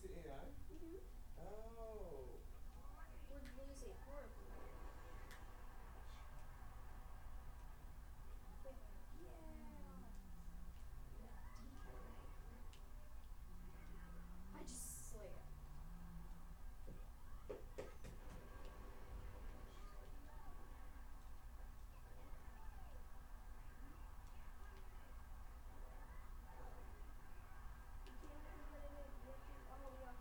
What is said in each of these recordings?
the AI? Mhm. Oh. We're losing horribly. Wait. Yeah. Decoy. I just slay it. You can't let me get it in. We have to. Oh, we are.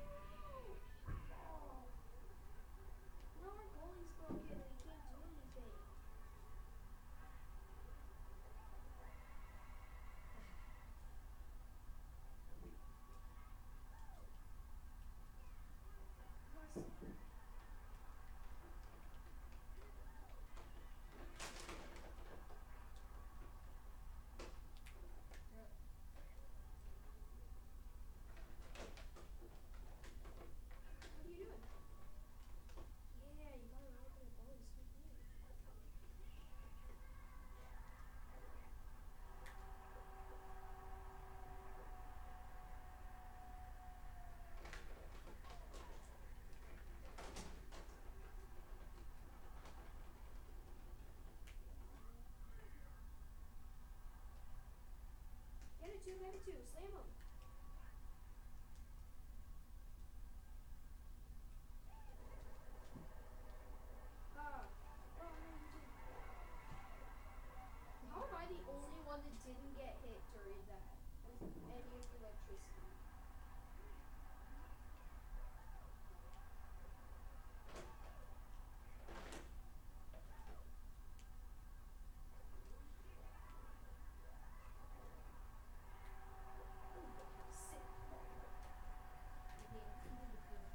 No. Oh. Now our goalie's broken and he can't do anything. Plus. Yep. What are you doing? Yeah, you got it right where the ball is so good. Get it too, get it too. Slam him. Ah. Oh no, you didn't. How am I the only one that didn't get hit during that with any of the electricity? Ooh, sick. Good game. Good, good, good.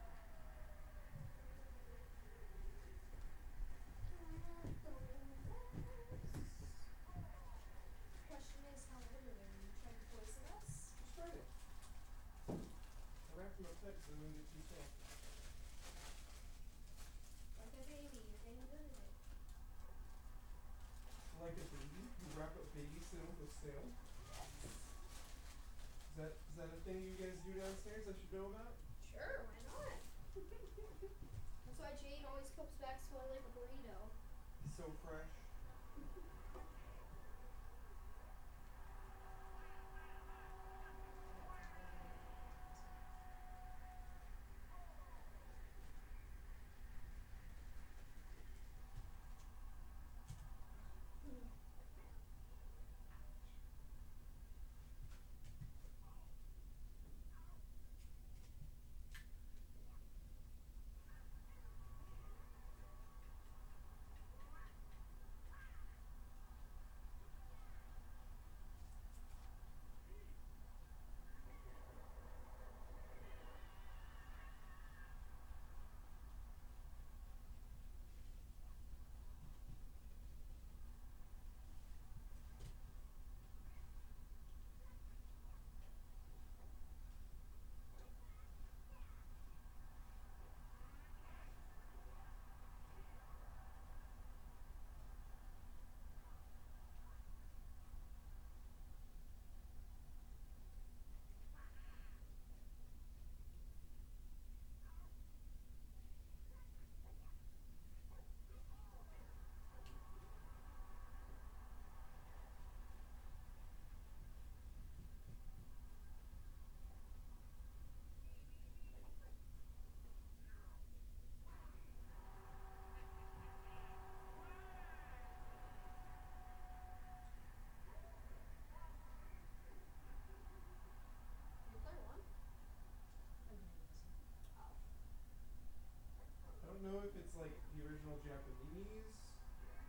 Question is, how old are they? Are you trying to poison us? Just started. I wrapped them up tight so they wouldn't get too soft. Like a baby, you're getting good at it. Like a baby? You wrap up baby cereal with stale? Yes. Is that a thing you guys do downstairs I should know about? Sure, why not? That's why Jane always comes back smelling like a burrito. So fresh. Your player won? I didn't listen. Oh. I don't know if it's like the original Japanese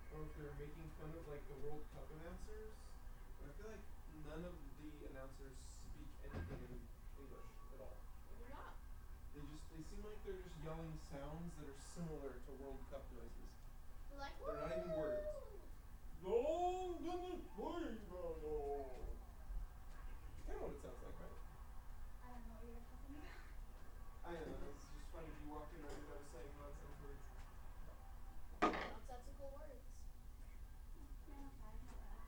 or if they're making fun of like the World Cup announcers. But I feel like none of the announcers speak anything in English at all. Maybe not. They seem like they're just yelling sounds that are similar to World Cup noises. Like, They're not even words. woo! No, I'm gonna play now. You know what it sounds like, right? I don't know what you're talking about. I know. It's just funny if you walked in right as I was saying nonsense words. Nonsensical words. Yeah, I know that.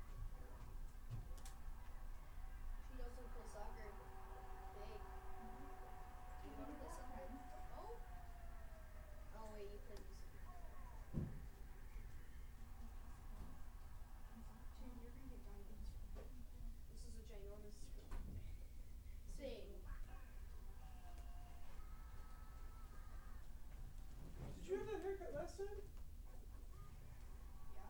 She doesn't play soccer. Big. Mhm. Do you I know can how to do play that soccer? then. No? Oh wait, you played recently. Dude, you're gonna get diamonds. This is a ginormous thing. Did you have that haircut last time? Yeah.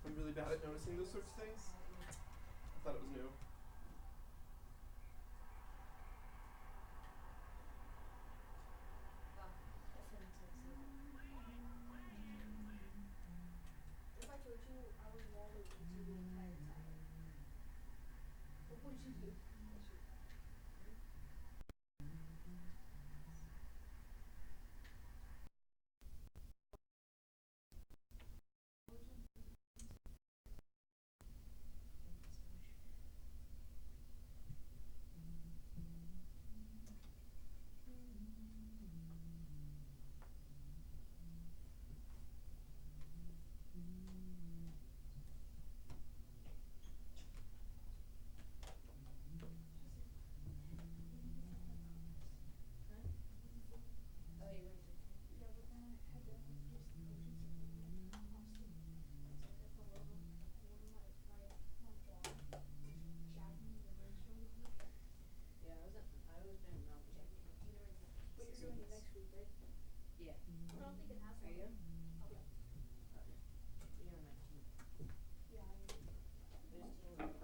I'm really bad at noticing those sorts of things. I thought it was new. Oh, that feeling so excited. If I told you I was Waluigi the entire time, what would you do? Hmm? Make this push. When you get that promise. Huh? When you get that promise. Oh, you're going to? Yeah, we're gonna head to Use the potions and we're gonna get Austin. It's like a logo. And one of my vlog was Shaggy the Minstrel with me. Yeah, I was doing Mount Check Jack. it. You never did. But you're doing it next week, right? Yeah. I don't think it has Are one. you? Okay. Okay. You're on my team. Yeah, I am. Whose team are you on?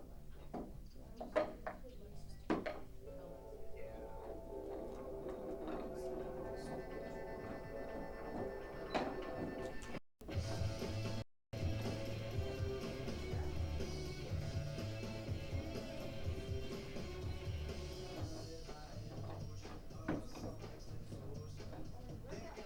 I was with Lex's team. Oh, Lexi. Alright, we're back.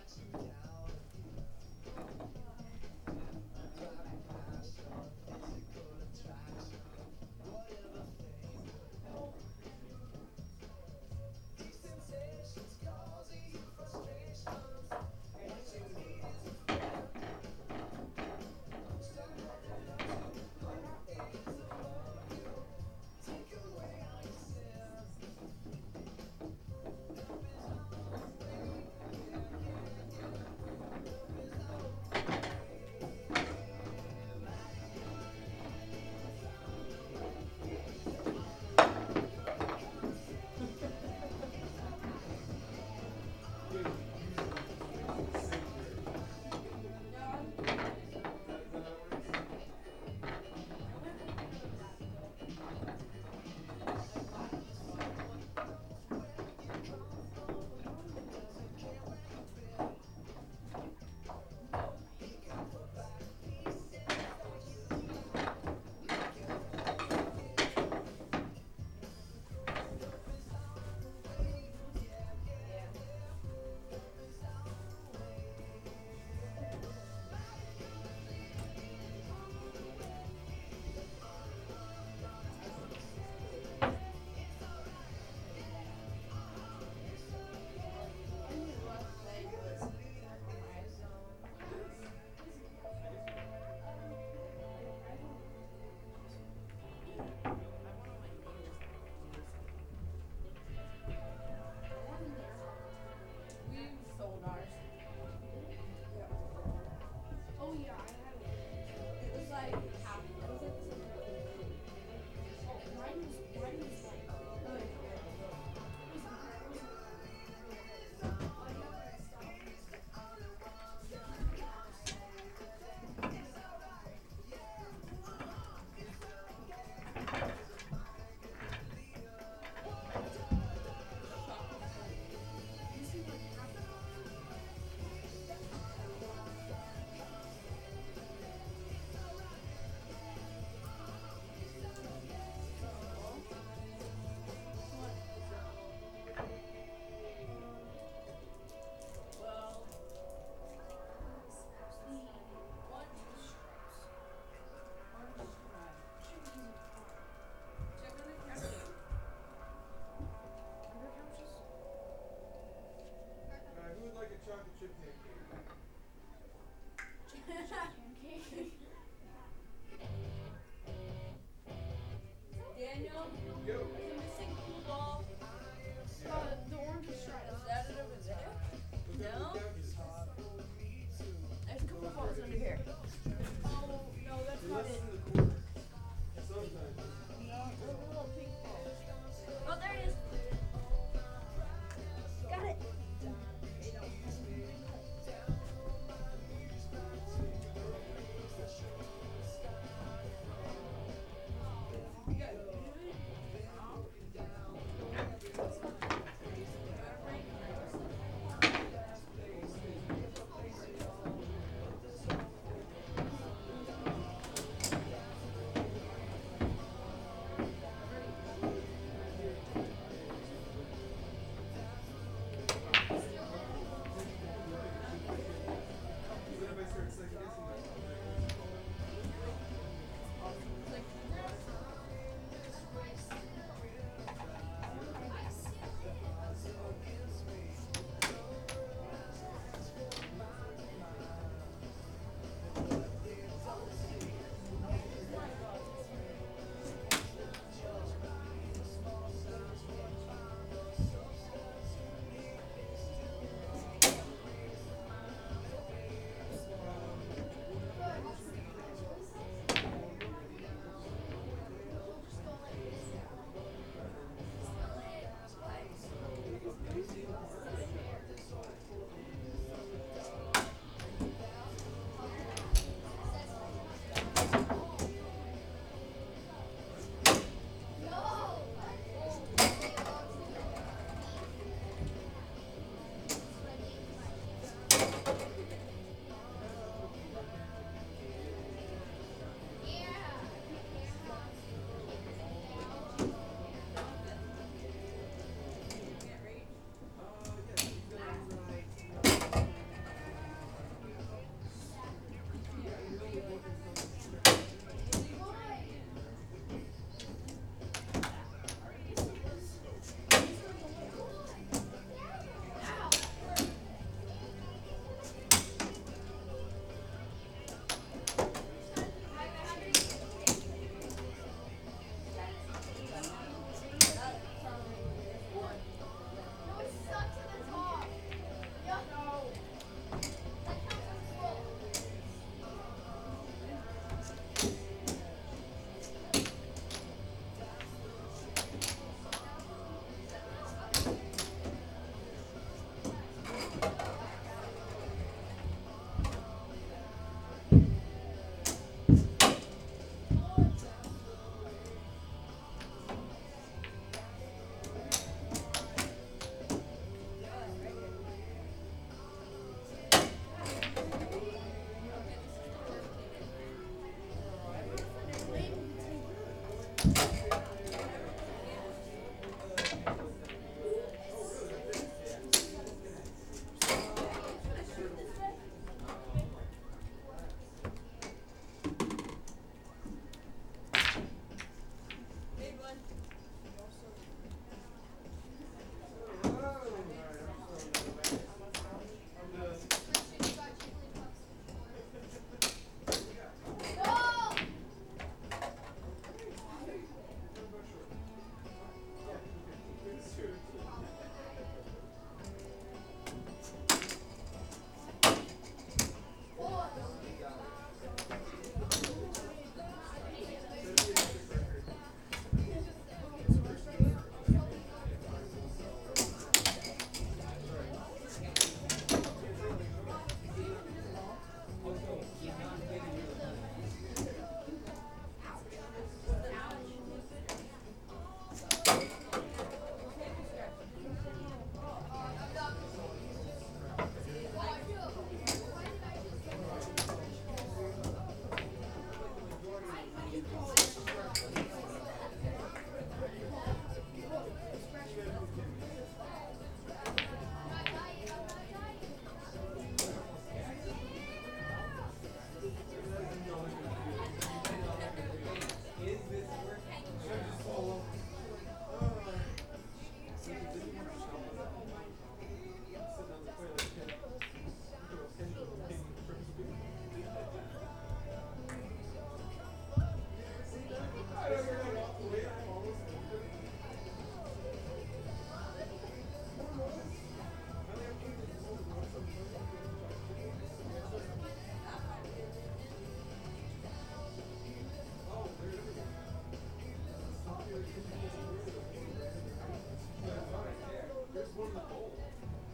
one in the bowl.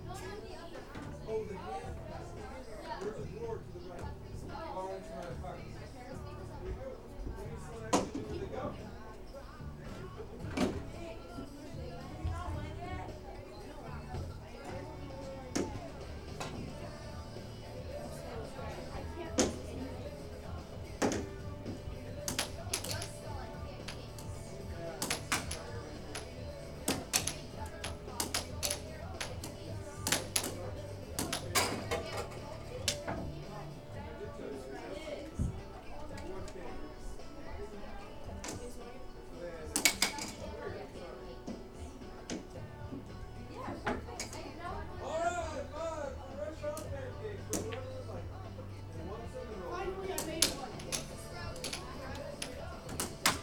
No, not the other. Oh, the hand basket. Yeah. There's a drawer to the right. Oh. Far into my pocket. My parents think so. Here you go. Maybe someone actually knew where they go. It does smell like pancakes. Yeah, it's Alright, bud, fresh on pancakes. What do I look like? And one cinnamon roll. Finally, I made one.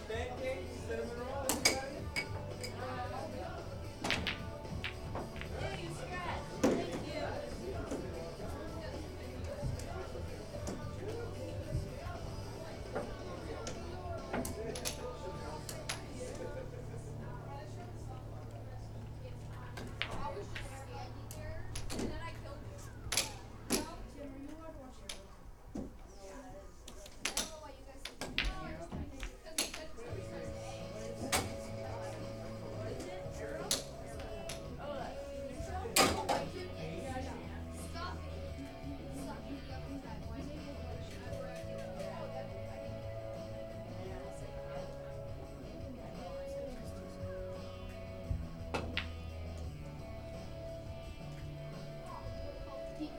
Pancakes, cinnamon roll, anybody? I was just standing there, and then I killed you. Tim, are you allowed to watch your I don't know why you guys think no, I just because it said it says Stop it. Stop it the other time. Why is it He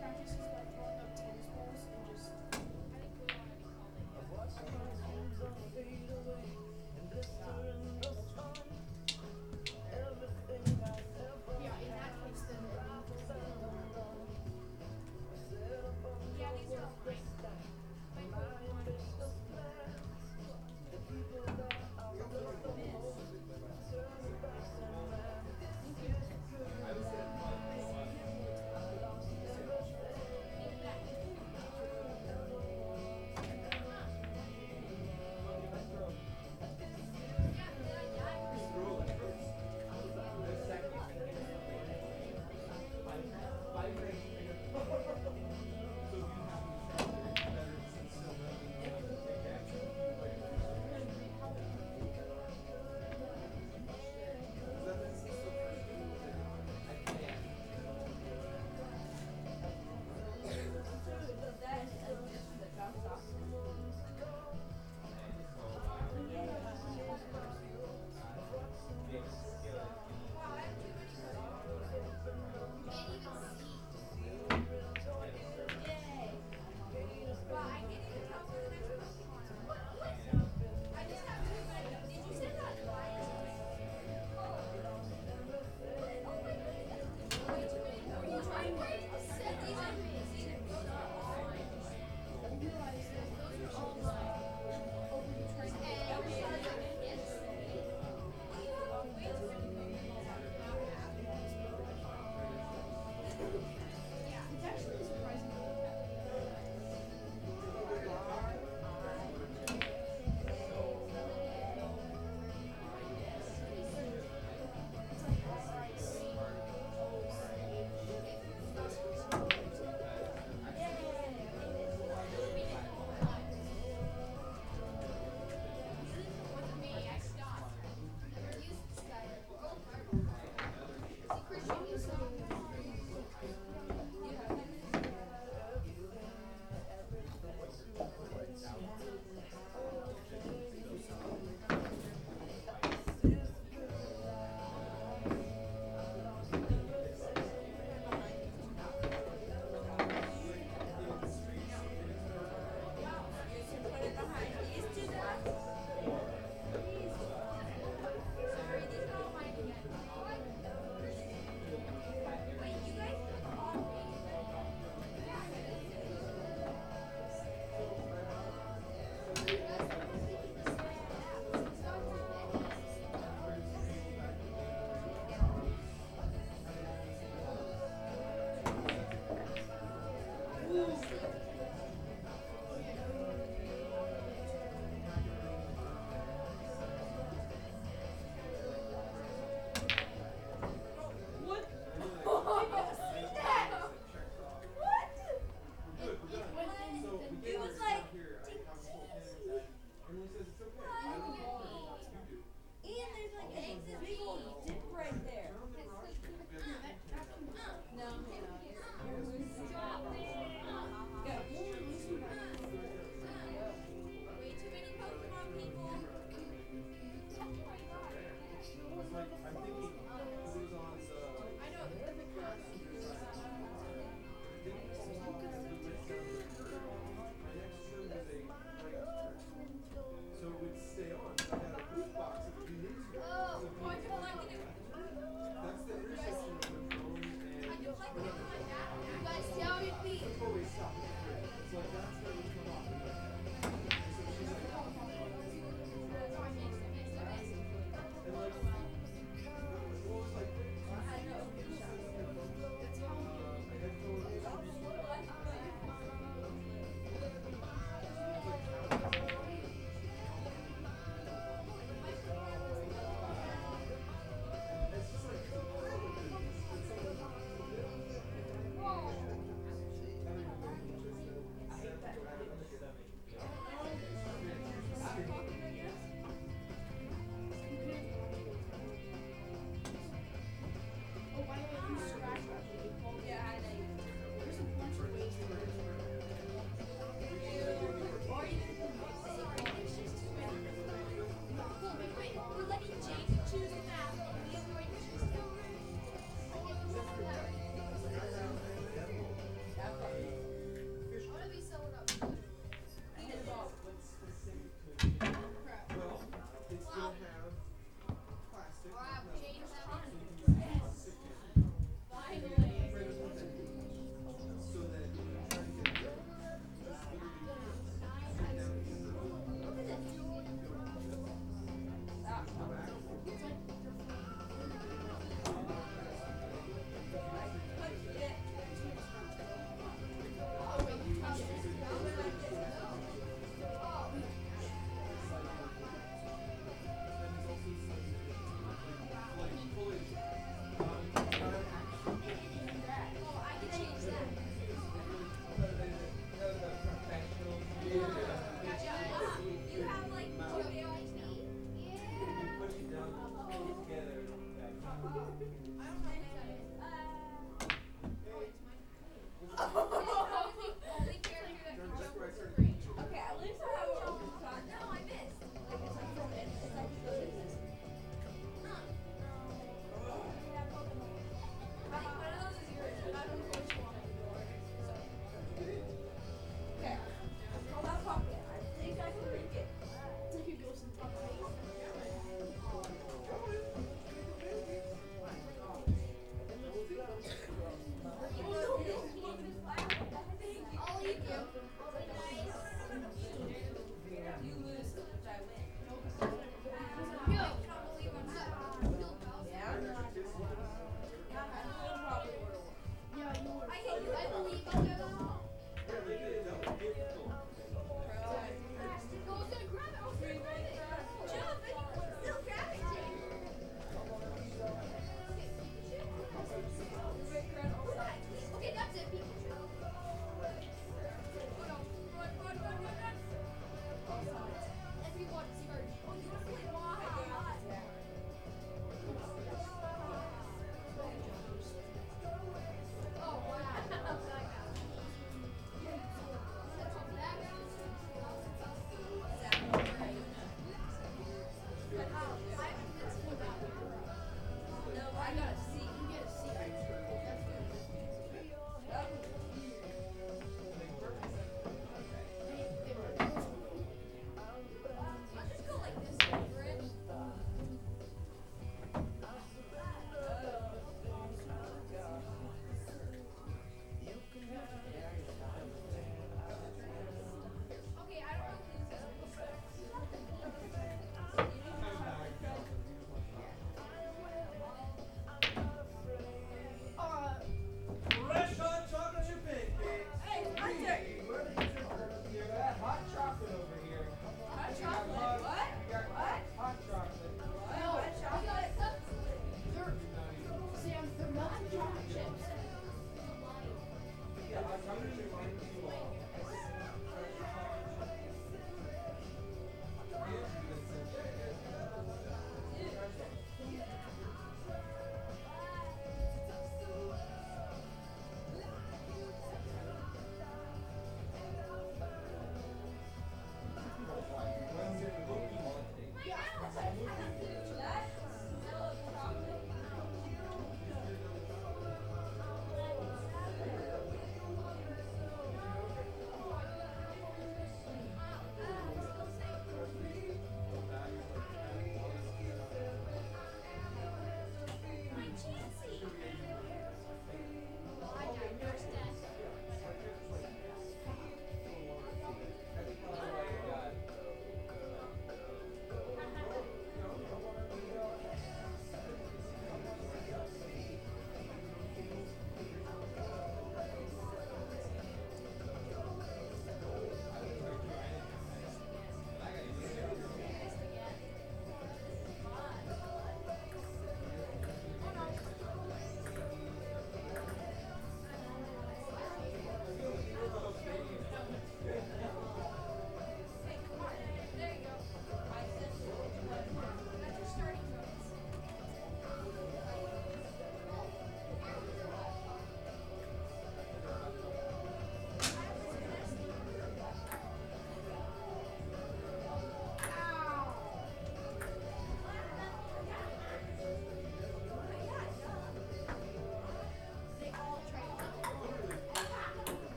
practices by throwing up tennis balls and just yeah, in that case then Yeah, these are mine. My it's actually surprisingly What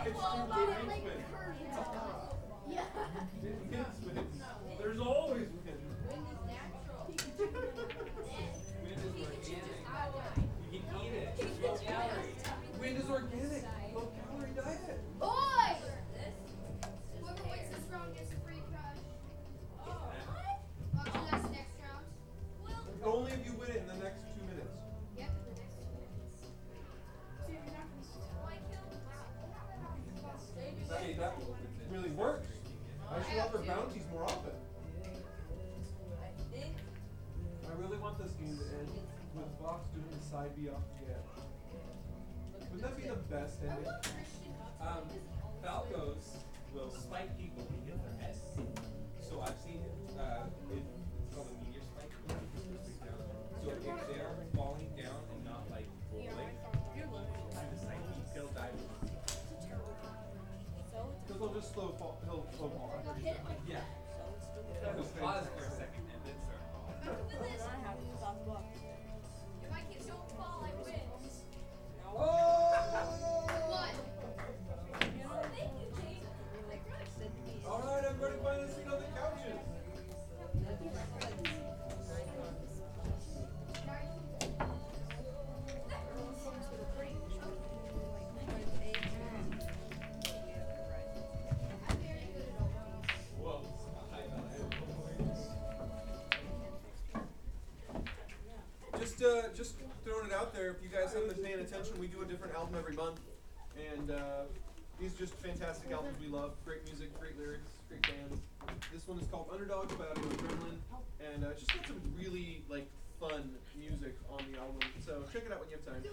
It's Well, two but wind like spins. curved. Yeah. Wind spins. There's always wind. Wind is natural. Wind is organic. You can eat it. It's low calorie. Wind is organic. Low calorie diet. Boy! Whoever wins this round gets a free crush. Actually, that's the next round. Only if you win it in the next 2 minutes. Yep, the next 2 minutes. So you're not Hey, that really works. I should offer bounties more often. I really want this game to end with Fox doing the side B off the edge. Wouldn't that be the best I ending? want Christian. Falcos will spike people and hit their head. So I've seen it. It's called a meteor spike. So if they're falling down and not like rolling, through the side, they'll die. Because they'll just slow fall. He'll slow fall. Yeah. So pause for a second and then start. If I keep don't fall, I win. Oh! What? Alright, everybody find a seat on the couches. I'm very good at all. Whoa. Just throwing it out there. If you guys haven't been paying attention, we do a different album every month, and these are just fantastic albums we love. Great music, great lyrics, great bands. This one is called Underdog by Audio Adrenaline, and it's just got some really like fun music on the album. So check it out when you have time.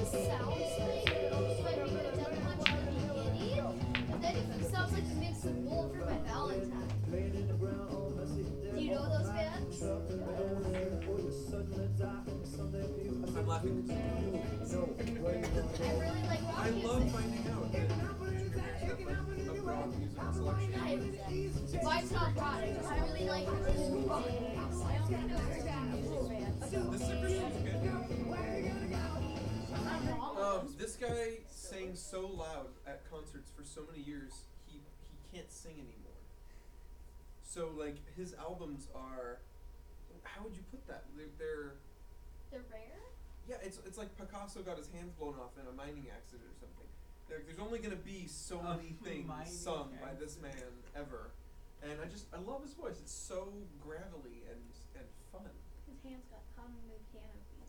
Sounds like almost like a Devil Punch in the beginning, but then it sounds like a mix of Wolver by Valentine. Do you know those bands? I'm laughing. I really like rock I music. love finding out that have a broad music selection. Mine's not broad, I just really like rock. This is a Christian's good. This guy sang so loud at concerts for so many years, he can't sing anymore. So like his albums are, how would you put that? They're They're rare? yeah, it's like Picasso got his hands blown off in a mining accident or something. There's only gonna be so A many things mining sung by accident. this man ever, and I love his voice. It's so gravelly and fun. His hands got caught in the canopies.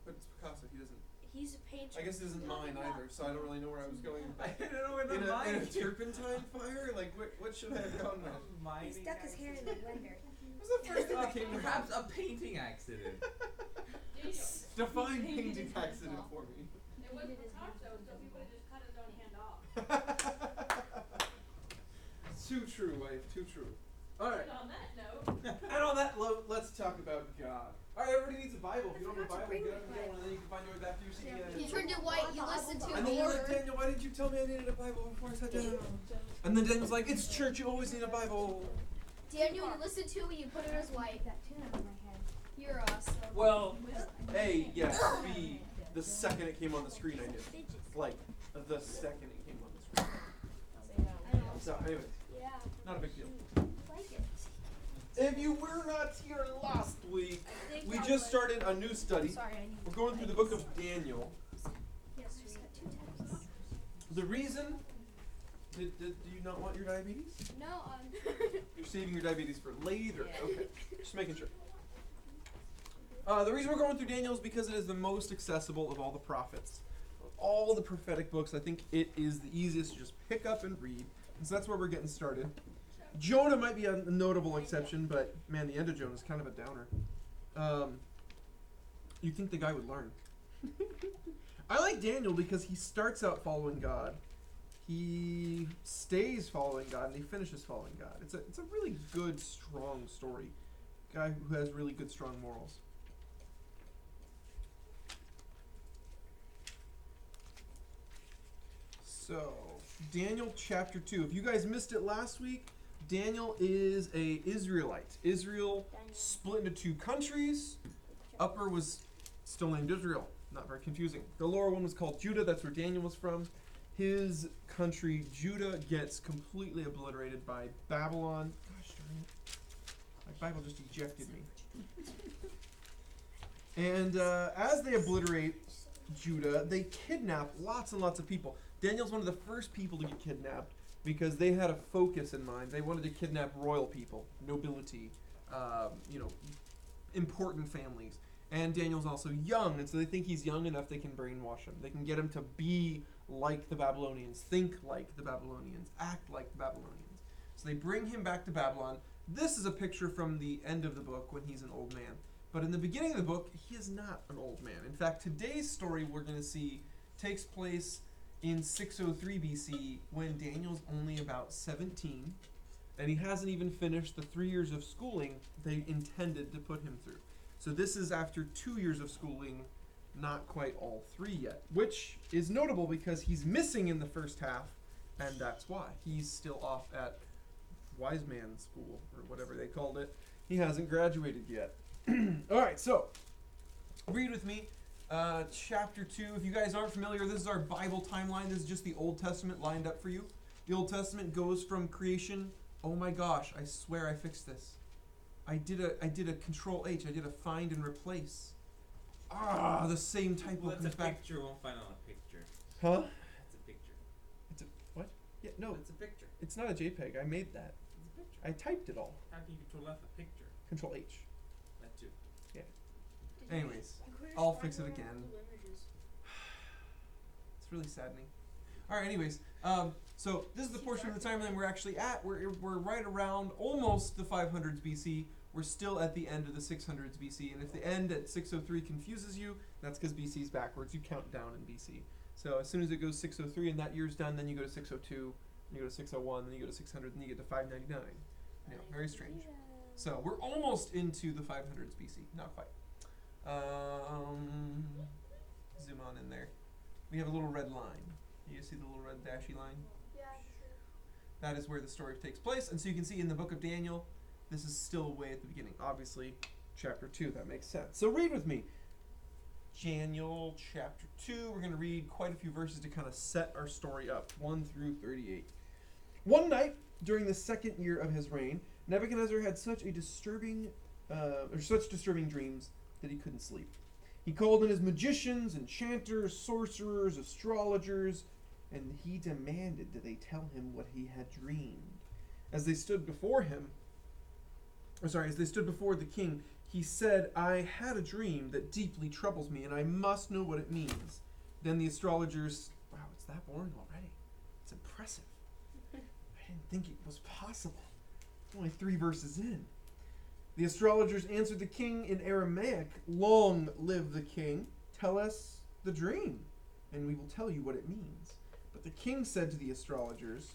But it's Picasso. He doesn't. He's a painter. I guess it isn't mine either, so I don't really know where I was going. I don't know where the In a mine. turpentine fire? Like, what should I have gone with? He stuck his hair in the blender. What was the first thing that came to Perhaps mind? a painting accident. Define painting accident for me. It was Picasso, so he would have just cut his own hand off. Too true, wife. Too true. All right. And on that note, And on that note, let's talk about God. All right, everybody needs a Bible. If you don't have a Bible, get up and get one, and then you can find your way back to your seat again. You turned it white, you listened to And me. then you're like, Daniel, why didn't you tell me I needed a Bible before I sat down? And then Daniel's like, it's church, you always need a Bible. Daniel, you listened to me, you put it as white. That tune on my head. You're awesome. Well, A, yes. B, the second it came on the screen, I did. Like, the second it came on the screen. I know. So, anyways, Yeah. not a big deal. I like it. If you were not here last week, we just started a new study. Sorry, I need. We're going through the book of Daniel. Yes, we got 2 texts. The reason, do you not want your diabetes? No, You're saving your diabetes for later. Yeah. Okay, just making sure. The reason we're going through Daniel is because it is the most accessible of all the prophets. Of all the prophetic books, I think it is the easiest to just pick up and read. And so that's where we're getting started. Jonah might be a notable exception, but man, the end of Jonah is kind of a downer. You'd think the guy would learn. I like Daniel because he starts out following God. He stays following God, and he finishes following God. It's a really good, strong story. Guy who has really good, strong morals. So, Daniel chapter 2. If you guys missed it last week, Daniel is a Israelite. Israel Daniel. split into two countries. Upper was still named Israel. Not very confusing. The lower one was called Judah. That's where Daniel was from. His country, Judah, gets completely obliterated by Babylon. Gosh darn it. My Bible just ejected me. And as they obliterate Judah, they kidnap lots and lots of people. Daniel's one of the first people to get kidnapped because they had a focus in mind. They wanted to kidnap royal people, nobility, important families. And Daniel's also young, and so they think he's young enough they can brainwash him. They can get him to be like the Babylonians, think like the Babylonians, act like the Babylonians. So they bring him back to Babylon. This is a picture from the end of the book when he's an old man. But in the beginning of the book, he is not an old man. In fact, today's story we're going to see takes place in 603 BC when Daniel's only about 17, and he hasn't even finished the 3 years of schooling they intended to put him through. So this is after 2 years of schooling, not quite all 3 yet, which is notable because he's missing in the first half, and that's why. He's still off at Wise Man School, or whatever they called it. He hasn't graduated yet. All right, so read with me chapter 2. If you guys aren't familiar, this is our Bible timeline. This is just the Old Testament lined up for you. The Old Testament goes from creation. Oh my gosh, I swear I fixed this. I did a Control H. I did a find and replace. The same typo Well, comes it's a back. picture. Won't find on a picture. Huh? It's a picture. It's a what? Yeah, no, It's a picture. it's not a JPEG. I made that. It's a picture. I typed it all. How can you control F a picture? Control H. That too. Anyways, I'll fix it again. It's really saddening. All right. Anyways, so this is the portion of the timeline we're actually at. We're right around almost the 500s BC. We're still at the end of the 600s BC. And if the end at 603 confuses you, that's because BC is backwards. You count down in BC. So as soon as it goes 603 and that year's done, then you go to 602, then you go to 601, then you go to 600, then you get to 599. Yeah, very strange. So we're almost into the 500s BC. Not quite. Zoom on in there. We have a little red line. You see the little red dashy line? Yeah. That is where the story takes place. And so you can see in the book of Daniel, this is still way at the beginning. Obviously, chapter 2, that makes sense. So read with me. Daniel chapter 2. We're going to read quite a few verses to kind of set our story up. 1 through 38. One night, during the 2nd year of his reign, Nebuchadnezzar had such disturbing dreams that he couldn't sleep. He called in his magicians, enchanters, sorcerers, astrologers, and he demanded that they tell him what he had dreamed. As they stood before the king, he said, "I had a dream that deeply troubles me, and I must know what it means." Then the astrologers, wow, it's that boring already. It's impressive. I didn't think it was possible. Only 3 verses in. The astrologers answered the king in Aramaic, "Long live the king. Tell us the dream, and we will tell you what it means." But the king said to the astrologers,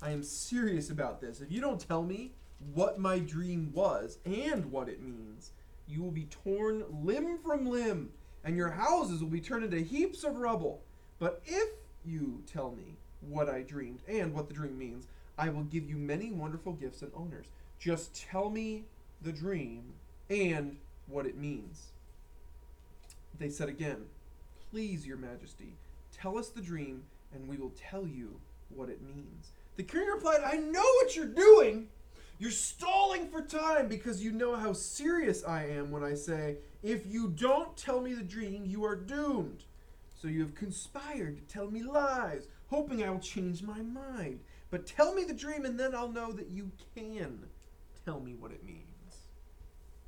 "I am serious about this. If you don't tell me what my dream was and what it means, you will be torn limb from limb, and your houses will be turned into heaps of rubble. But if you tell me what I dreamed and what the dream means, I will give you many wonderful gifts and honors. Just tell me the dream and what it means." They said again, "Please, your majesty, tell us the dream and we will tell you what it means." The king replied, "I know what you're doing. You're stalling for time because you know how serious I am when I say, if you don't tell me the dream, you are doomed. So you have conspired to tell me lies, hoping I will change my mind. But tell me the dream and then I'll know that you can tell me what it means."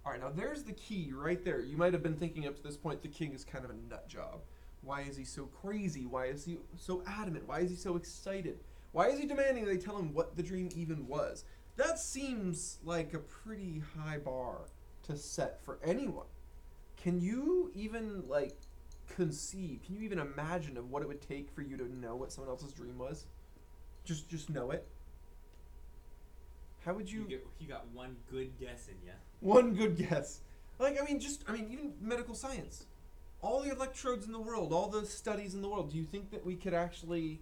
All right, now there's the key right there. You might have been thinking up to this point the king is kind of a nut job. Why is he so crazy? Why is he so adamant? Why is he so excited? Why is he demanding they tell him what the dream even was? That seems like a pretty high bar to set for anyone. Can you even conceive? Can you even imagine of what it would take for you to know what someone else's dream was? Just know it. How would you? You got one good guess in ya. One good guess. Even medical science. All the electrodes in the world, all the studies in the world. Do you think that we could actually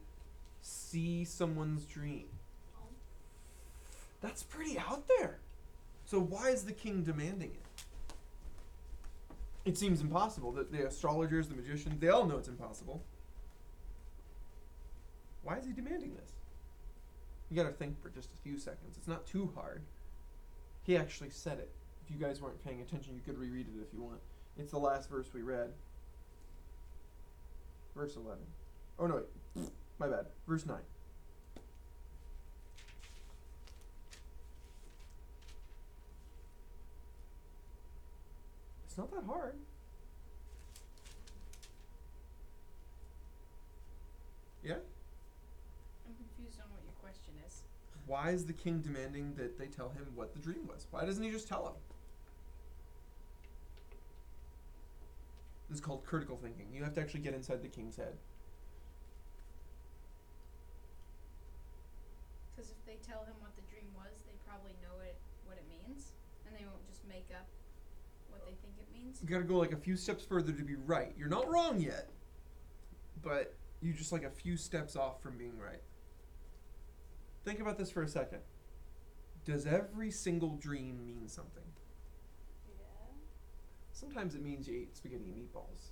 see someone's dream? That's pretty out there. So why is the king demanding it? It seems impossible. The astrologers, the magicians, they all know it's impossible. Why is he demanding this? You gotta think for just a few seconds. It's not too hard. He actually said it. If you guys weren't paying attention, you could reread it if you want. It's the last verse we read. Verse 11. Oh no, wait. My bad. Verse 9. It's not that hard. Yeah? I'm confused on what your question is. Why is the king demanding that they tell him what the dream was? Why doesn't he just tell him? This is called critical thinking. You have to actually get inside the king's head. Because if they tell him what the dream was, they probably know what it means, and they won't just make up what they think it means. You gotta go like a few steps further to be right. You're not wrong yet, but you just like a few steps off from being right. Think about this for a second. Does every single dream mean something? Yeah. Sometimes it means you ate spaghetti and meatballs,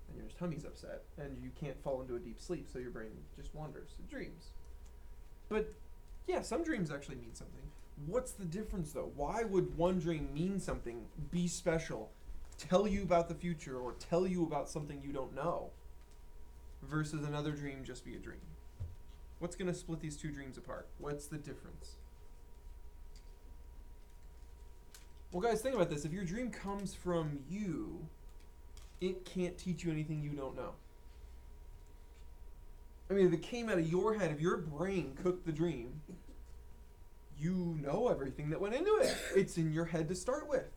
and your tummy's upset, and you can't fall into a deep sleep, so your brain just wanders. It dreams. But yeah, some dreams actually mean something. What's the difference though? Why would one dream mean something, be special, tell you about the future, or tell you about something you don't know, versus another dream just be a dream? What's going to split these two dreams apart? What's the difference? Well, guys, think about this. If your dream comes from you, it can't teach you anything you don't know. I mean, if it came out of your head, if your brain cooked the dream, you know everything that went into it. It's in your head to start with.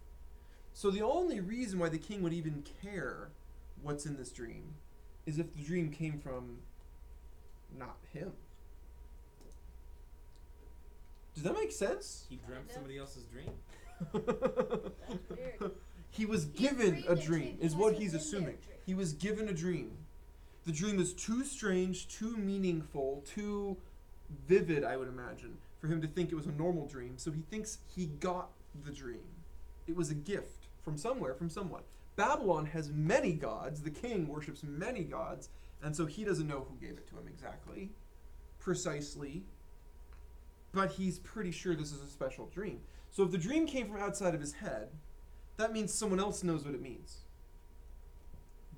So the only reason why the king would even care what's in this dream is if the dream came from not him. Does that make sense? He dreamt somebody else's dream. That's weird. He was He given dreamed a a dream, dream. is He what was he's within their assuming. dream. He was given a dream. The dream is too strange, too meaningful, too vivid, I would imagine, for him to think it was a normal dream. So he thinks he got the dream. It was a gift from somewhere, from someone. Babylon has many gods. The king worships many gods. And so he doesn't know who gave it to him exactly, precisely. But he's pretty sure this is a special dream. So if the dream came from outside of his head, that means someone else knows what it means.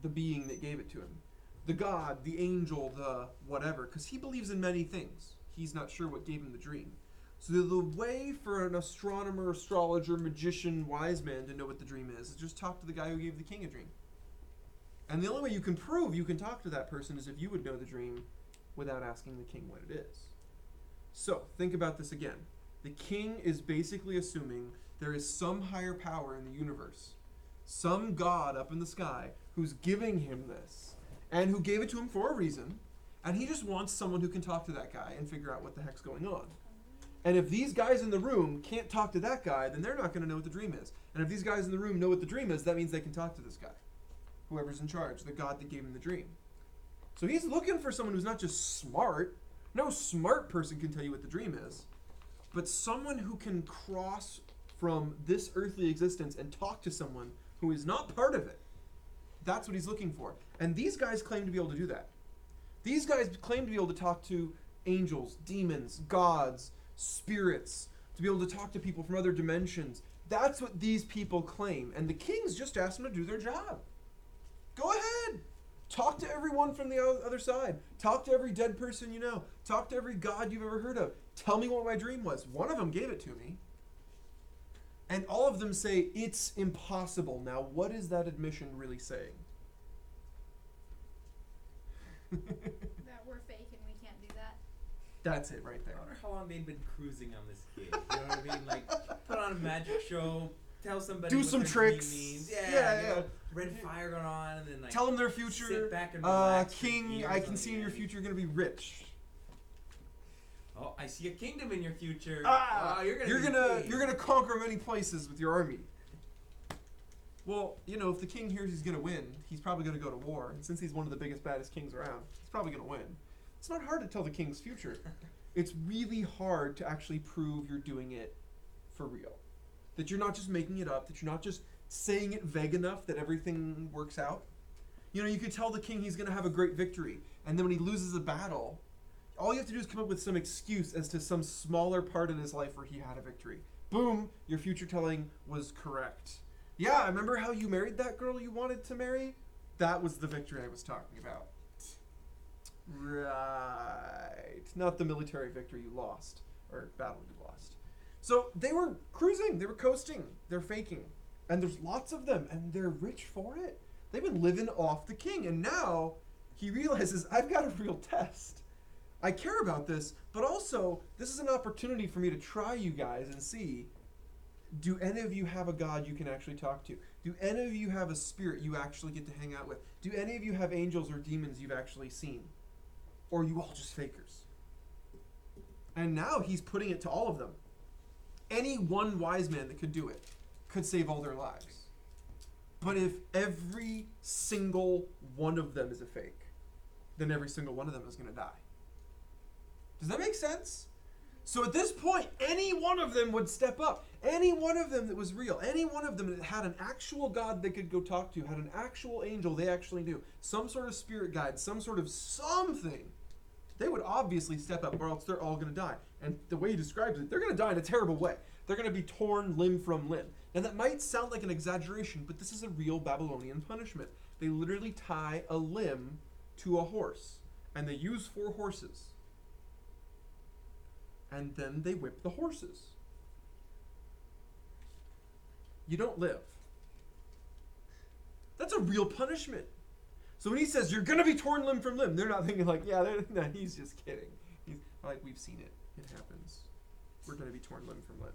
The being that gave it to him. The god, the angel, the whatever. Because he believes in many things. He's not sure what gave him the dream. So the way for an astronomer, astrologer, magician, wise man to know what the dream is just talk to the guy who gave the king a dream. And the only way you can prove you can talk to that person is if you would know the dream without asking the king what it is. So, think about this again. The king is basically assuming there is some higher power in the universe, some god up in the sky who's giving him this, and who gave it to him for a reason, and he just wants someone who can talk to that guy and figure out what the heck's going on. And if these guys in the room can't talk to that guy, then they're not going to know what the dream is. And if these guys in the room know what the dream is, that means they can talk to this guy, whoever's in charge, the god that gave him the dream. So he's looking for someone who's not just smart. No smart person can tell you what the dream is, but someone who can cross from this earthly existence and talk to someone who is not part of it. That's what he's looking for. And these guys claim to be able to do that. These guys claim to be able to talk to angels, demons, gods, spirits, to be able to talk to people from other dimensions. That's what these people claim. And the king's just asked them to do their job. Go ahead. Talk to everyone from the other side. Talk to every dead person you know. Talk to every god you've ever heard of. Tell me what my dream was. One of them gave it to me. And all of them say, it's impossible. Now, what is that admission really saying? That we're fake and we can't do that. That's it right I there. wonder how long they've been cruising on this kid. You know what I mean? Like, put on a magic show, tell somebody Do what some their dream tricks. means. Yeah, you know, yeah. red fire going on, and then like Tell them their future. sit back and relax for King, years I can on see the in your end. future you're going to be rich. Oh, I see a kingdom in your future. Ah, Oh, you're you're be gonna king. you're gonna conquer many places with your army. Well, you know, if the king hears he's gonna win, he's probably gonna go to war. And since he's one of the biggest, baddest kings around, he's probably gonna win. It's not hard to tell the king's future. it's really hard to actually prove you're doing it for real. That you're not just making it up, that you're not just saying it vague enough that everything works out. You know, you could tell the king he's going to have a great victory, and then when he loses a battle, all you have to do is come up with some excuse as to some smaller part in his life where he had a victory. Boom, your future telling was correct. Yeah, remember how you married that girl you wanted to marry? That was the victory I was talking about. Right. Not the military victory you lost, or battle you lost. So they were cruising, they were coasting, they're faking. And there's lots of them, and they're rich for it. They've been living off the king, and now he realizes, I've got a real test. I care about this, but also, this is an opportunity for me to try you guys and see, do any of you have a God you can actually talk to? Do any of you have a spirit you actually get to hang out with? Do any of you have angels or demons you've actually seen? Or are you all just fakers? And now he's putting it to all of them. Any one wise man that could do it could save all their lives. But if every single one of them is a fake, then every single one of them is going to die. Does that make sense? So at this point, any one of them would step up. Any one of them that was real. Any one of them that had an actual God they could go talk to, had an actual angel they actually knew, some sort of spirit guide, some sort of something, they would obviously step up or else they're all going to die. And the way he describes it, they're going to die in a terrible way. They're going to be torn limb from limb. Now that might sound like an exaggeration, but this is a real Babylonian punishment. They literally tie a limb to a horse, and they use 4 horses. And then they whip the horses. You don't live. That's a real punishment. So when he says, you're going to be torn limb from limb, they're not thinking like, yeah, no, he's just kidding. He's like, we've seen it. It happens. We're going to be torn limb from limb.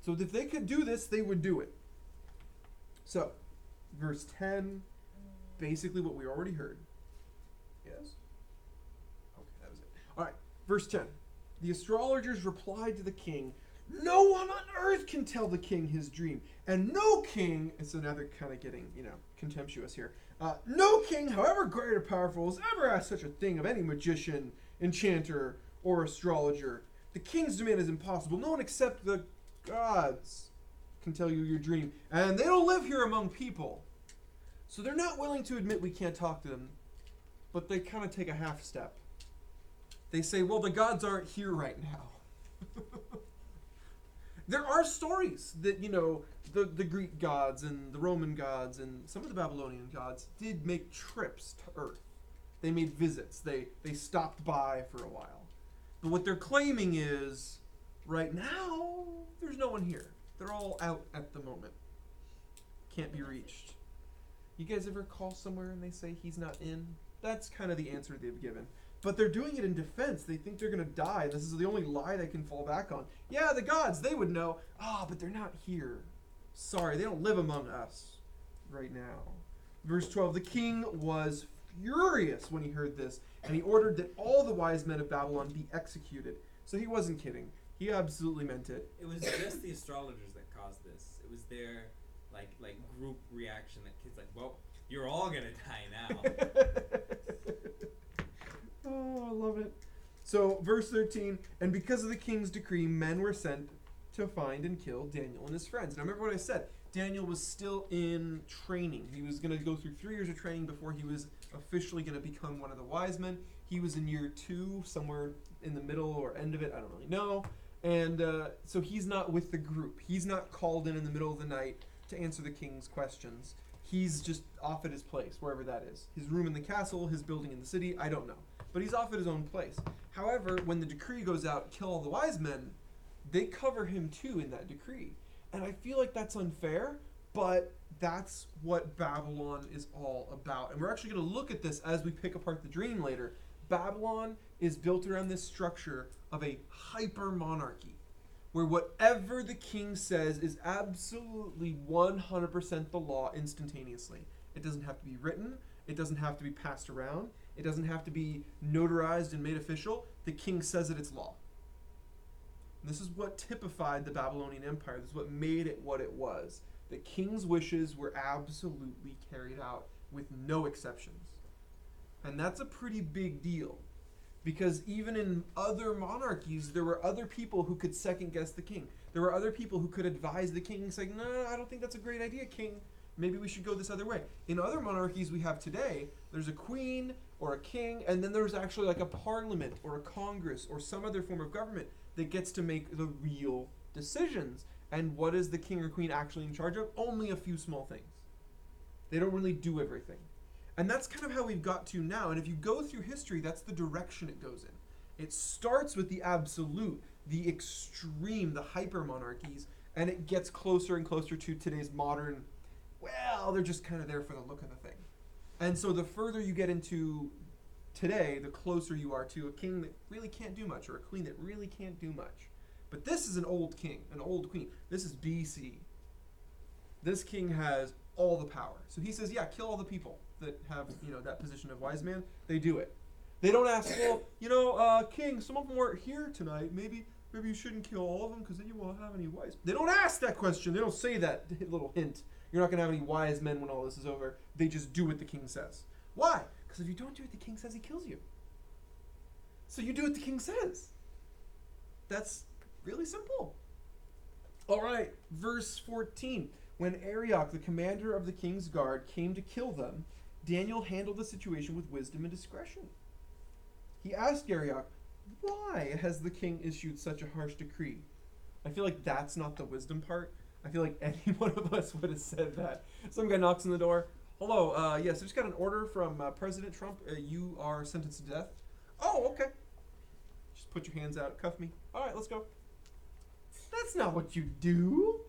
So if they could do this, they would do it. So, verse 10, basically what we already heard. Yes? Okay, that was it. All right, verse 10. The astrologers replied to the king, no one on earth can tell the king his dream. And no king, and so now they're kind of getting, contemptuous here. No king, however great or powerful, has ever asked such a thing of any magician, enchanter, or astrologer. The king's demand is impossible. No one except the gods can tell you your dream. And they don't live here among people. So they're not willing to admit we can't talk to them, but they kind of take a half step. They say, well, the gods aren't here right now. There are stories that, the Greek gods and the Roman gods and some of the Babylonian gods did make trips to Earth. They made visits. They stopped by for a while. But what they're claiming is, right now, there's no one here. They're all out at the moment. Can't be reached. You guys ever call somewhere and they say he's not in? That's kind of the answer they've given. But they're doing it in defense. They think they're going to die. This is the only lie they can fall back on. Yeah, the gods, they would know. But they're not here. Sorry, they don't live among us right now. Verse 12, the king was furious when he heard this, and he ordered that all the wise men of Babylon be executed. So he wasn't kidding. He absolutely meant it. It was just the astrologers that caused this. It was their like group reaction that kids like, well, you're all gonna die now. Oh, I love it. So, verse 13, and because of the king's decree, men were sent to find and kill Daniel and his friends. Now, remember what I said. Daniel was still in training. He was going to go through 3 years of training before he was officially going to become one of the wise men. He was in year 2, somewhere in the middle or end of it. I don't really know. And so he's not with the group. He's not called in the middle of the night to answer the king's questions. He's just off at his place, wherever that is. His room in the castle, his building in the city, I don't know. But he's off at his own place. However, when the decree goes out, kill all the wise men, they cover him too in that decree. And I feel like that's unfair, but that's what Babylon is all about. And we're actually going to look at this as we pick apart the dream later. Babylon is built around this structure of a hyper-monarchy, where whatever the king says is absolutely 100% the law instantaneously. It doesn't have to be written. It doesn't have to be passed around. It doesn't have to be notarized and made official. The king says it, it's law. And this is what typified the Babylonian Empire. This is what made it what it was. The king's wishes were absolutely carried out with no exceptions. And that's a pretty big deal. Because even in other monarchies, there were other people who could second guess the king. There were other people who could advise the king, saying, no, I don't think that's a great idea, king. Maybe we should go this other way. In other monarchies we have today, there's a queen or a king, and then there's actually like a parliament or a congress or some other form of government that gets to make the real decisions. And what is the king or queen actually in charge of? Only a few small things. They don't really do everything. And that's kind of how we've got to now. And if you go through history, that's the direction it goes in. It starts with the absolute, the extreme, the hyper monarchies, and it gets closer and closer to today's modern, well, they're just kind of there for the look of the thing. And so the further you get into today, the closer you are to a king that really can't do much or a queen that really can't do much. But this is an old king, an old queen. This is BC. This king has all the power. So he says, yeah, kill all the people that have, that position of wise man. They do it. They don't ask, well, king, some of them weren't here tonight. Maybe you shouldn't kill all of them because then you won't have any wise. They don't ask that question. They don't say that little hint. You're not going to have any wise men when all this is over. They just do what the king says. Why? Because if you don't do what the king says, he kills you. So you do what the king says. That's really simple. All right, verse 14. When Arioch, the commander of the king's guard, came to kill them, Daniel handled the situation with wisdom and discretion. He asked Arioch, why has the king issued such a harsh decree? I feel like that's not the wisdom part. I feel like any one of us would have said that. Some guy knocks on the door. Hello, yes, I just got an order from President Trump. You are sentenced to death. Oh, okay. Just put your hands out, cuff me. All right, let's go. That's not what you do.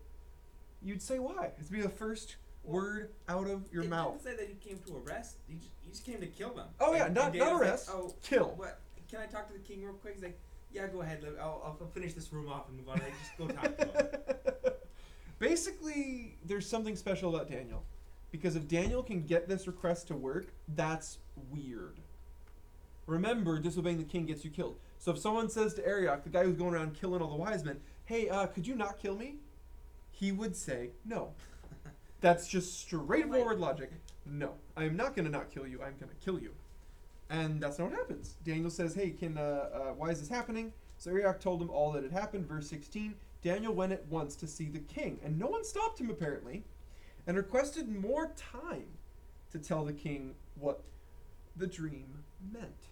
You'd say why? It'd be the first word out of your mouth. Didn't say that he came to arrest. He just came to kill them. Oh yeah, And not Daniel's arrest. Like, oh, kill. What? Can I talk to the king real quick? He's like, yeah, go ahead. I'll finish this room off and move on. Just go talk to him. Basically, there's something special about Daniel. Because if Daniel can get this request to work, that's weird. Remember, disobeying the king gets you killed. So if someone says to Arioch, the guy who's going around killing all the wise men, hey, could you not kill me? He would say no. That's just straightforward logic. No, I'm not going to not kill you. I'm going to kill you. And that's not what happens. Daniel says, hey, why is this happening? So Arioch told him all that had happened. Verse 16, Daniel went at once to see the king, and no one stopped him apparently, and requested more time to tell the king what the dream meant.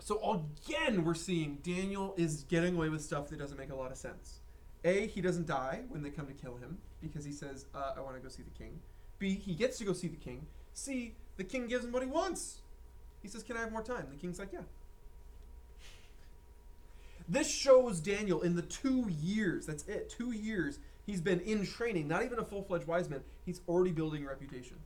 So again, we're seeing Daniel is getting away with stuff that doesn't make a lot of sense. A, he doesn't die when they come to kill him because he says, I want to go see the king. B, he gets to go see the king. C, the king gives him what he wants. He says, can I have more time? The king's like, yeah. This shows Daniel in the 2 years, that's it, 2 years, he's been in training, not even a full-fledged wise man, he's already building a reputation.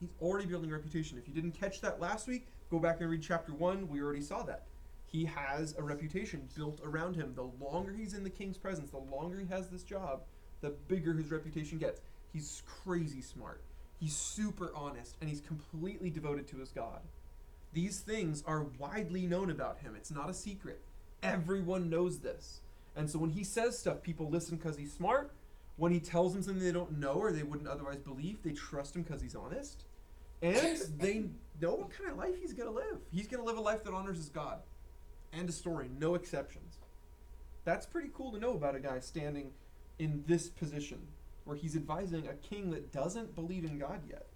He's already building a reputation. If you didn't catch that last week, go back and read chapter 1, we already saw that. He has a reputation built around him. The longer he's in the king's presence, the longer he has this job, the bigger his reputation gets. He's crazy smart. He's super honest, and he's completely devoted to his God. These things are widely known about him. It's not a secret. Everyone knows this. And so when he says stuff, people listen because he's smart. When he tells them something they don't know or they wouldn't otherwise believe, they trust him because he's honest. And they know what kind of life he's going to live. He's going to live a life that honors his God. End of story. No exceptions. That's pretty cool to know about a guy standing in this position where he's advising a king that doesn't believe in God yet.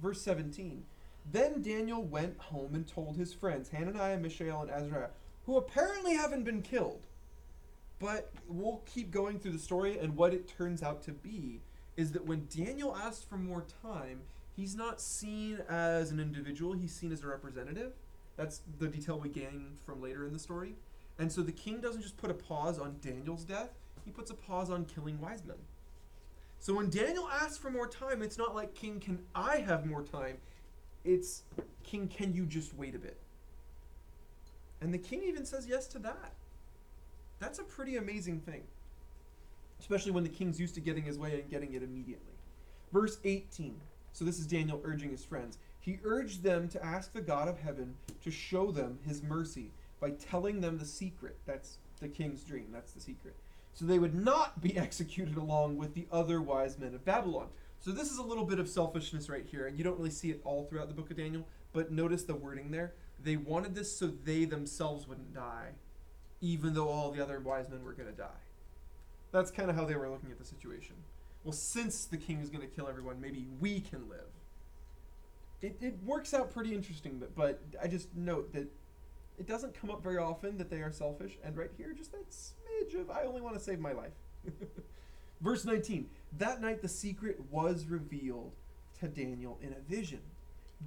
Verse 17. Then Daniel went home and told his friends, Hananiah, Mishael, and Azariah, who apparently haven't been killed. But we'll keep going through the story, and what it turns out to be is that when Daniel asked for more time, he's not seen as an individual, he's seen as a representative. That's the detail we gain from later in the story. And so the king doesn't just put a pause on Daniel's death, he puts a pause on killing wise men. So when Daniel asks for more time, it's not like, king, can I have more time? It's, king, can you just wait a bit? And the king even says yes to that. That's a pretty amazing thing. Especially when the king's used to getting his way and getting it immediately. Verse 18. So this is Daniel urging his friends. He urged them to ask the God of heaven to show them his mercy by telling them the secret. That's the king's dream. That's the secret. So they would not be executed along with the other wise men of Babylon. So this is a little bit of selfishness right here. And you don't really see it all throughout the book of Daniel. But notice the wording there. They wanted this so they themselves wouldn't die, even though all the other wise men were going to die. That's kind of how they were looking at the situation. Well, since the king is going to kill everyone, maybe we can live. It works out pretty interesting, but I just note that it doesn't come up very often that they are selfish, and right here, just that smidge of, I only want to save my life. Verse 19, that night the secret was revealed to Daniel in a vision.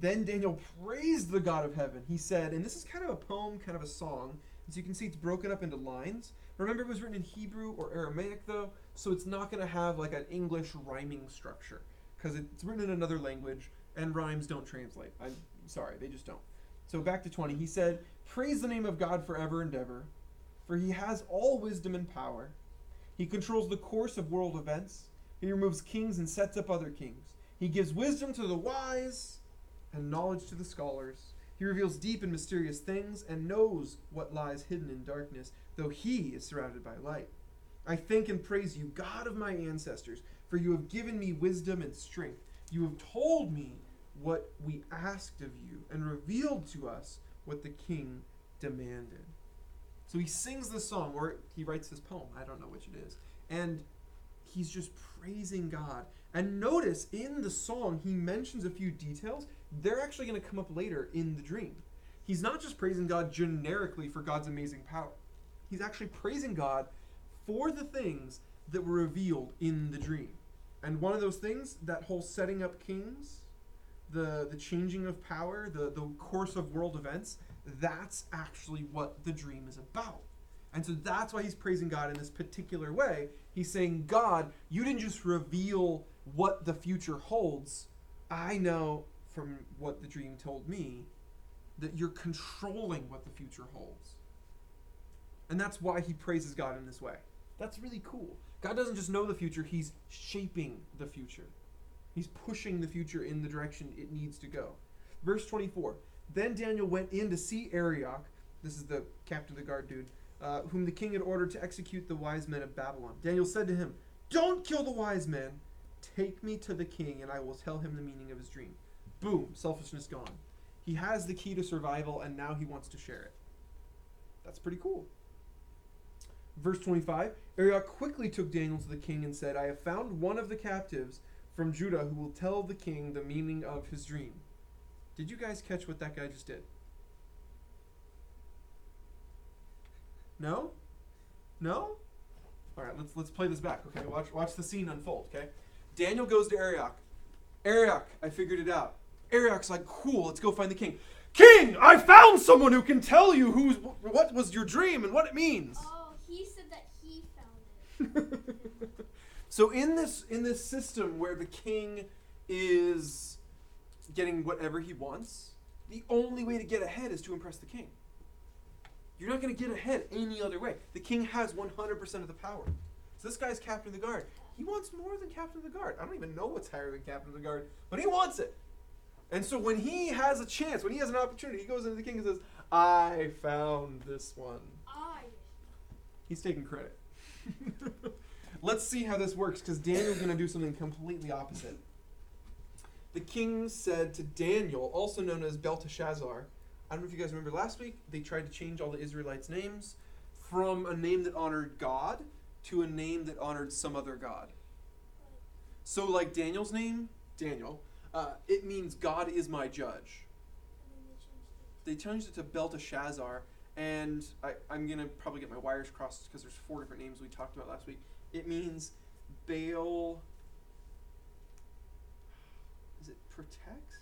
Then Daniel praised the God of heaven. He said, and this is kind of a poem, kind of a song, as you can see it's broken up into lines. Remember, it was written in Hebrew or Aramaic, though, so it's not going to have like an English rhyming structure, because it's written in another language, and rhymes don't translate. I'm sorry, they just don't. So back to 20, he said, praise the name of God forever and ever, for he has all wisdom and power. He controls the course of world events. He removes kings and sets up other kings. He gives wisdom to the wise and knowledge to the scholars. He reveals deep and mysterious things and knows what lies hidden in darkness, though he is surrounded by light. I thank and praise you, God of my ancestors, for you have given me wisdom and strength. You have told me what we asked of you and revealed to us what the king demanded. So he sings this song, or he writes this poem, I don't know which it is, and he's just praising God. And notice in the song, he mentions a few details. They're actually going to come up later in the dream. He's not just praising God generically for God's amazing power. He's actually praising God for the things that were revealed in the dream. And one of those things, that whole setting up kings, the changing of power, the course of world events, that's actually what the dream is about. And so that's why he's praising God in this particular way. He's saying, God, you didn't just reveal what the future holds. I know from what the dream told me that you're controlling what the future holds. And that's why he praises God in this way. That's really cool. God doesn't just know the future, he's shaping the future. He's pushing the future in the direction it needs to go. Verse 24, then Daniel went in to see Arioch, this is the captain of the guard dude, whom the king had ordered to execute the wise men of Babylon. Daniel said to him, don't kill the wise men. Take me to the king and I will tell him the meaning of his dream. Boom, selfishness gone. He has the key to survival and now he wants to share it. That's pretty cool. Verse 25, Arioch quickly took Daniel to the king and said, I have found one of the captives from Judah who will tell the king the meaning of his dream. Did you guys catch what that guy just did? No? No? All right, let's play this back. Okay, watch the scene unfold. Okay, Daniel goes to Arioch. Arioch, I figured it out. Arioch's like, cool, let's go find the king. King, I found someone who can tell you what was your dream and what it means. Oh, he said that he found it. So in this system where the king is getting whatever he wants, the only way to get ahead is to impress the king. You're not going to get ahead any other way. The king has 100% of the power. So this guy's captain of the guard. He wants more than captain of the guard. I don't even know what's higher than captain of the guard, but he wants it. And so when he has a chance, when he has an opportunity, he goes into the king and says, I found this one. He's taking credit. Let's see how this works, because Daniel's going to do something completely opposite. The king said to Daniel, also known as Belteshazzar, I don't know if you guys remember last week, they tried to change all the Israelites' names from a name that honored God to a name that honored some other god. So like Daniel's name, Daniel, it means God is my judge. They changed it to Belteshazzar, and I'm going to probably get my wires crossed because there's 4 different names we talked about last week. It means Baal. Is it protects?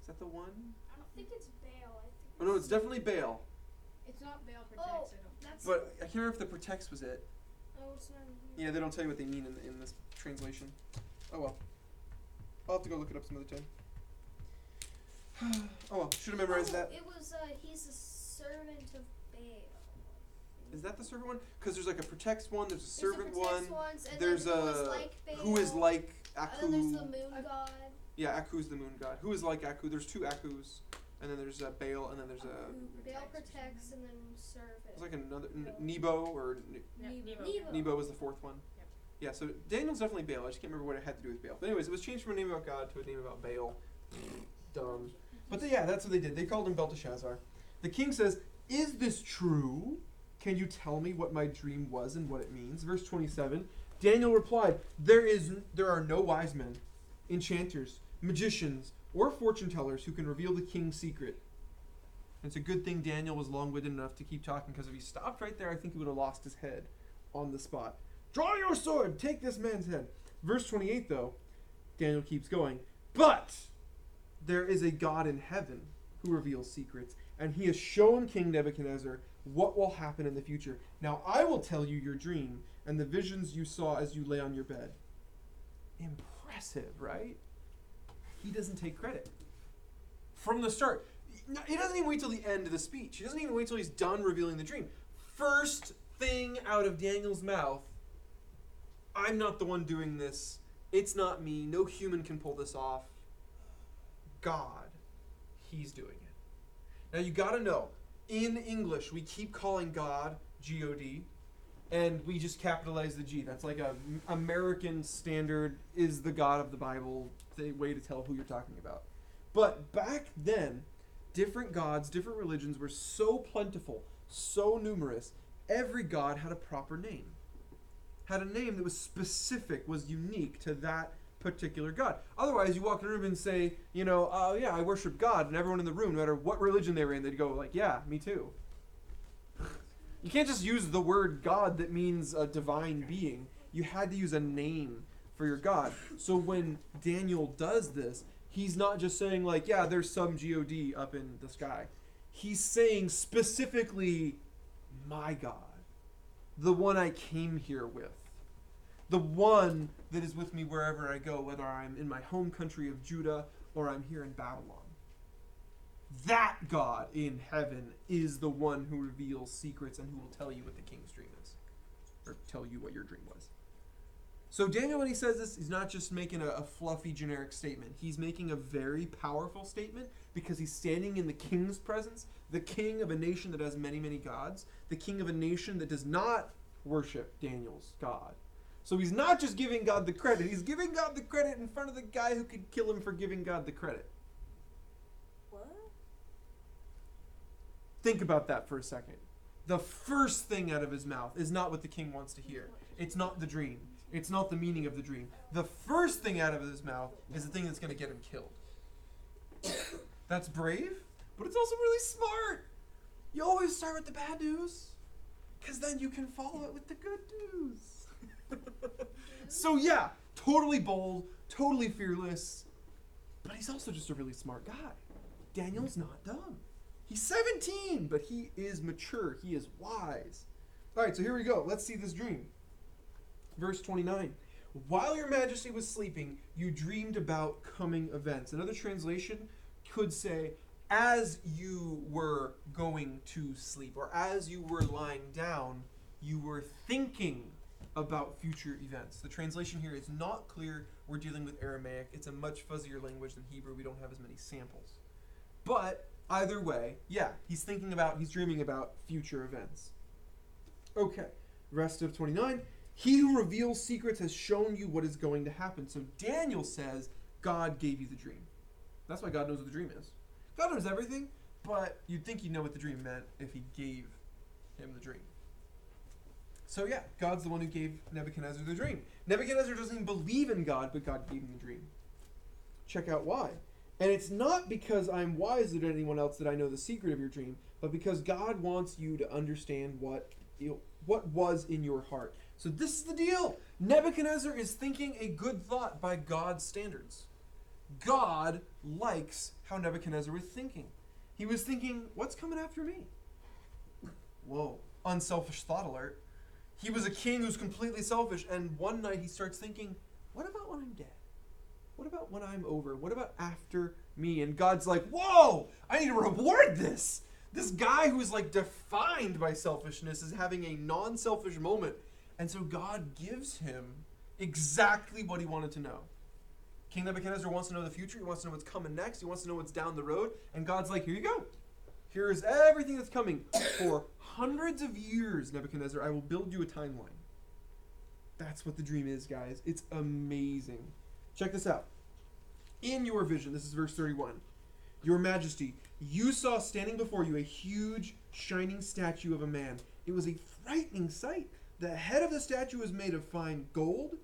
Is that the one? I don't think it's Baal. Oh no, it's definitely Baal. It's not Baal protects, Oh, I don't think. that's. But I can't remember if the protects was it. Oh, it's not in here. Yeah, they don't tell you what they mean in this translation. Oh well. I'll have to go look it up some other time. Oh well, should have memorized that. It was, he's a servant of Baal. Is that the servant one? Because there's like a protects one, there's a There's servant the one, protects ones, and there's then who is like And Aku. then there's the moon god. Yeah, Aku's the moon god. Who is like Aku? There's 2 Akus, and then there's Baal, and then there's Baal protects and then servant. there's like another Nebo or Yeah, Nebo. Nebo was the 4th one. Yep. Yeah, so Daniel's definitely Baal. I just can't remember what it had to do with Baal. But anyways, it was changed from a name about God to a name about Baal. Dumb. But yeah, that's what they did. They called him Belteshazzar. The king says, "Is this true? Can you tell me what my dream was and what it means?" Verse 27, Daniel replied, there are no wise men, enchanters, magicians, or fortune tellers who can reveal the king's secret. It's a good thing Daniel was long-winded enough to keep talking, because if he stopped right there, I think he would have lost his head on the spot. "Draw your sword, take this man's head." Verse 28, though, Daniel keeps going. "But there is a God in heaven who reveals secrets, and he has shown King Nebuchadnezzar what will happen in the future. Now I will tell you your dream and the visions you saw as you lay on your bed." Impressive, right? He doesn't take credit. From the start. He doesn't even wait till the end of the speech. He doesn't even wait till he's done revealing the dream. First thing out of Daniel's mouth, "I'm not the one doing this. It's not me. No human can pull this off. God, he's doing it." Now you gotta know, in English, we keep calling God G-O-D, and we just capitalize the G. That's like a American standard, is the God of the Bible, the way to tell who you're talking about. But back then, different gods, different religions were so plentiful, so numerous, every god had a proper name. Had a name that was specific, was unique to that particular god. Otherwise, you walk in a room and say, "Oh yeah, I worship God," and everyone in the room, no matter what religion they were in, they'd go like, "Yeah, me too." You can't just use the word God that means a divine being. You had to use a name for your God. So when Daniel does this, he's not just saying like, "Yeah, there's some God up in the sky." He's saying specifically, "My God, the one I came here with. The one that is with me wherever I go, whether I'm in my home country of Judah or I'm here in Babylon. That God in heaven is the one who reveals secrets and who will tell you what the king's dream is." Or tell you what your dream was. So Daniel, when he says this, he's not just making a fluffy, generic statement. He's making a very powerful statement because he's standing in the king's presence, the king of a nation that has many, many gods, the king of a nation that does not worship Daniel's God. So he's not just giving God the credit, he's giving God the credit in front of the guy who could kill him for giving God the credit. What? Think about that for a second. The first thing out of his mouth is not what the king wants to hear. It's not the dream. It's not the meaning of the dream. The first thing out of his mouth is the thing that's going to get him killed. That's brave, but it's also really smart. You always start with the bad news, because then you can follow it with the good news. So yeah, totally bold, totally fearless, but he's also just a really smart guy. Daniel's not dumb. He's 17, but he is mature. He is wise. All right, so here we go. Let's see this dream. Verse 29. "While your majesty was sleeping, you dreamed about coming events." Another translation could say, as you were going to sleep, or as you were lying down, you were thinking about future events. The translation here is not clear. We're dealing with Aramaic. It's a much fuzzier language than Hebrew. We don't have as many samples. But either way, yeah, he's dreaming about future events. Okay, rest of 29. "He who reveals secrets has shown you what is going to happen." So Daniel says, God gave you the dream. That's why God knows what the dream is. God knows everything, but you'd think he'd know what the dream meant if he gave him the dream. So yeah, God's the one who gave Nebuchadnezzar the dream. Nebuchadnezzar doesn't even believe in God, but God gave him the dream. Check out why. "And it's not because I'm wiser than anyone else that I know the secret of your dream, but because God wants you to understand what was in your heart." So this is the deal. Nebuchadnezzar is thinking a good thought by God's standards. God likes how Nebuchadnezzar was thinking. He was thinking, what's coming after me? Whoa, unselfish thought alert. He was a king who's completely selfish, and one night he starts thinking, what about when I'm dead? What about when I'm over? What about after me? And God's like, whoa, I need to reward this. This guy who's like defined by selfishness is having a non-selfish moment. And so God gives him exactly what he wanted to know. King Nebuchadnezzar wants to know the future. He wants to know what's coming next. He wants to know what's down the road. And God's like, here you go. Here's everything that's coming. For hundreds of years, Nebuchadnezzar, I will build you a timeline. That's what the dream is, guys. It's amazing. Check this out. In your vision, this is verse 31, Your Majesty, you saw standing before you a huge, shining statue of a man. It was a frightening sight. The head of the statue was made of fine gold.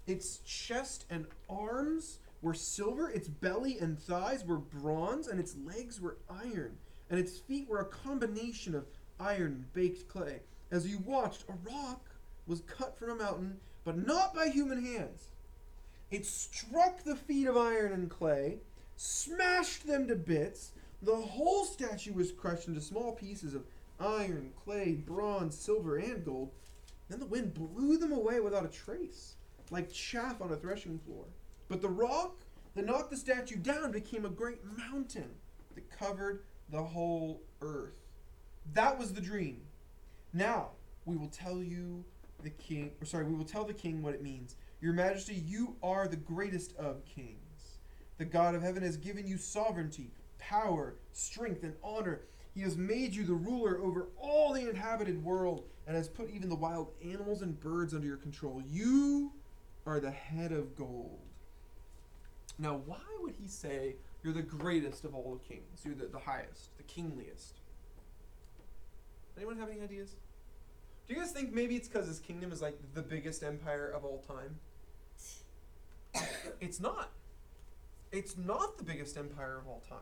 Its chest and arms were silver. Its belly and thighs were bronze, and its legs were iron. And its feet were a combination of iron and baked clay. As you watched, a rock was cut from a mountain, but not by human hands. It struck the feet of iron and clay, smashed them to bits. The whole statue was crushed into small pieces of iron, clay, bronze, silver, and gold. Then the wind blew them away without a trace, like chaff on a threshing floor. But the rock that knocked the statue down became a great mountain that covered the whole earth. That was the dream. Now we will tell the king what it means. Your Majesty, you are the greatest of kings. The God of heaven has given you sovereignty, power, strength, and honor. He has made you the ruler over all the inhabited world and has put even the wild animals and birds under your control. You are the head of gold. Now, why would he say you're the greatest of all the kings? You're the highest, the kingliest. Anyone have any ideas? Do you guys think maybe it's because his kingdom is like the biggest empire of all time? It's not. It's not the biggest empire of all time.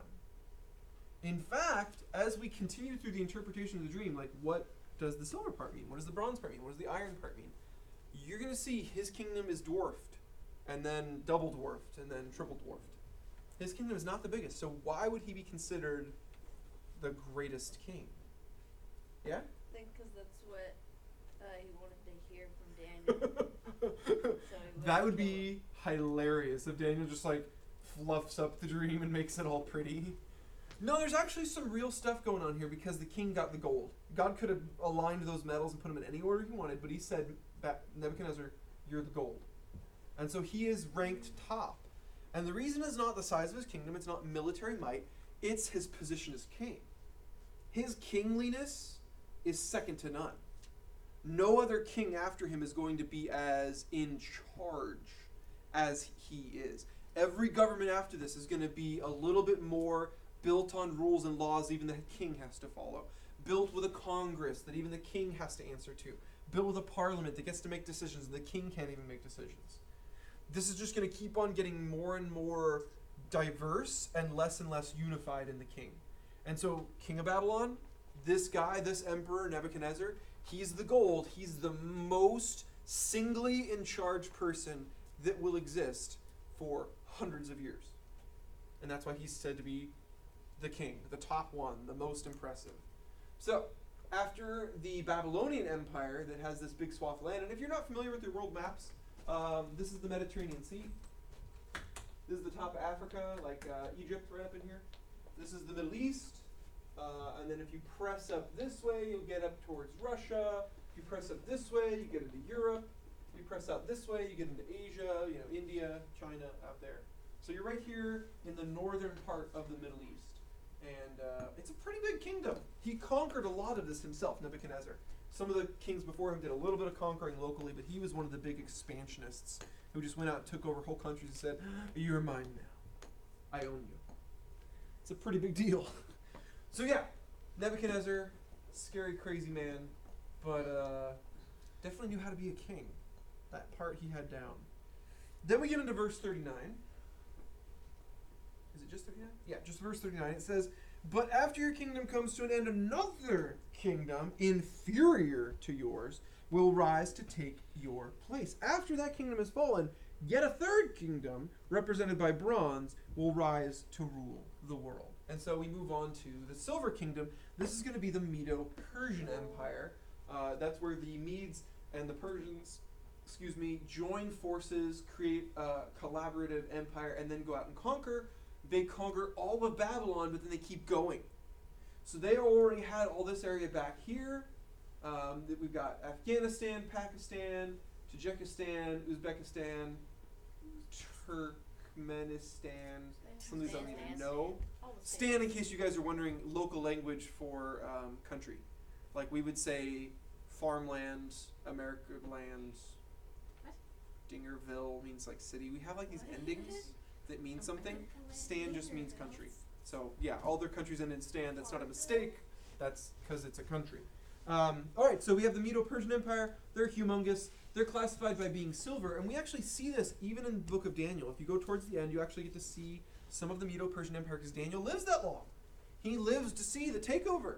In fact, as we continue through the interpretation of the dream, like what does the silver part mean? What does the bronze part mean? What does the iron part mean? You're going to see his kingdom is dwarfed, and then double dwarfed, and then triple dwarfed. His kingdom is not the biggest, so why would he be considered the greatest king? Yeah? I think because that's what he wanted to hear from Daniel. That would be hilarious if Daniel just like fluffs up the dream and makes it all pretty. No, there's actually some real stuff going on here because the king got the gold. God could have aligned those metals and put them in any order he wanted, but he said, Nebuchadnezzar, you're the gold. And so he is ranked top. And the reason is not the size of his kingdom, it's not military might, it's his position as king. His kingliness is second to none. No other king after him is going to be as in charge as he is. Every government after this is going to be a little bit more built on rules and laws even the king has to follow. Built with a Congress that even the king has to answer to. Built with a parliament that gets to make decisions and the king can't even make decisions. This is just going to keep on getting more and more diverse and less unified in the king. And so King of Babylon, this guy, this emperor, Nebuchadnezzar, he's the gold. He's the most singly in charge person that will exist for hundreds of years. And that's why he's said to be the king, the top one, the most impressive. So, after the Babylonian Empire that has this big swath of land, and if you're not familiar with your world maps, this is the Mediterranean Sea. This is the top of Africa, like Egypt right up in here. This is the Middle East. And then if you press up this way, you'll get up towards Russia. If you press up this way, you get into Europe. If you press out this way, you get into Asia, India, China, out there. So you're right here in the northern part of the Middle East. And it's a pretty big kingdom. He conquered a lot of this himself, Nebuchadnezzar. Some of the kings before him did a little bit of conquering locally, but he was one of the big expansionists who just went out and took over whole countries and said, you're mine now. I own you. It's a pretty big deal. So yeah, Nebuchadnezzar, scary, crazy man, but definitely knew how to be a king. That part he had down. Then we get into verse 39. Is it just 39? Yeah, just verse 39. It says, but after your kingdom comes to an end, another kingdom inferior to yours will rise to take your place. After that kingdom has fallen, yet a third kingdom, represented by bronze, will rise to rule the world. And so we move on to the Silver Kingdom. This is going to be the Medo-Persian Empire. That's where the Medes and the Persians, join forces, create a collaborative empire, and then go out and conquer. They conquer all of Babylon, but then they keep going. So they already had all this area back here. We've got Afghanistan, Pakistan, Tajikistan, Uzbekistan, Turkmenistan. Some of these I don't even know. Stan, in case you guys are wondering, local language for country. Like we would say farmland, America land, Dingerville means like city. We have like these endings that mean something. Stan just means country. So yeah, all their countries end in stand. That's not a mistake. That's because it's a country. All right, so we have the Medo-Persian Empire. They're humongous. They're classified by being silver, and we actually see this even in the book of Daniel. If you go towards the end, you actually get to see some of the Medo-Persian Empire because Daniel lives that long. He lives to see the takeover.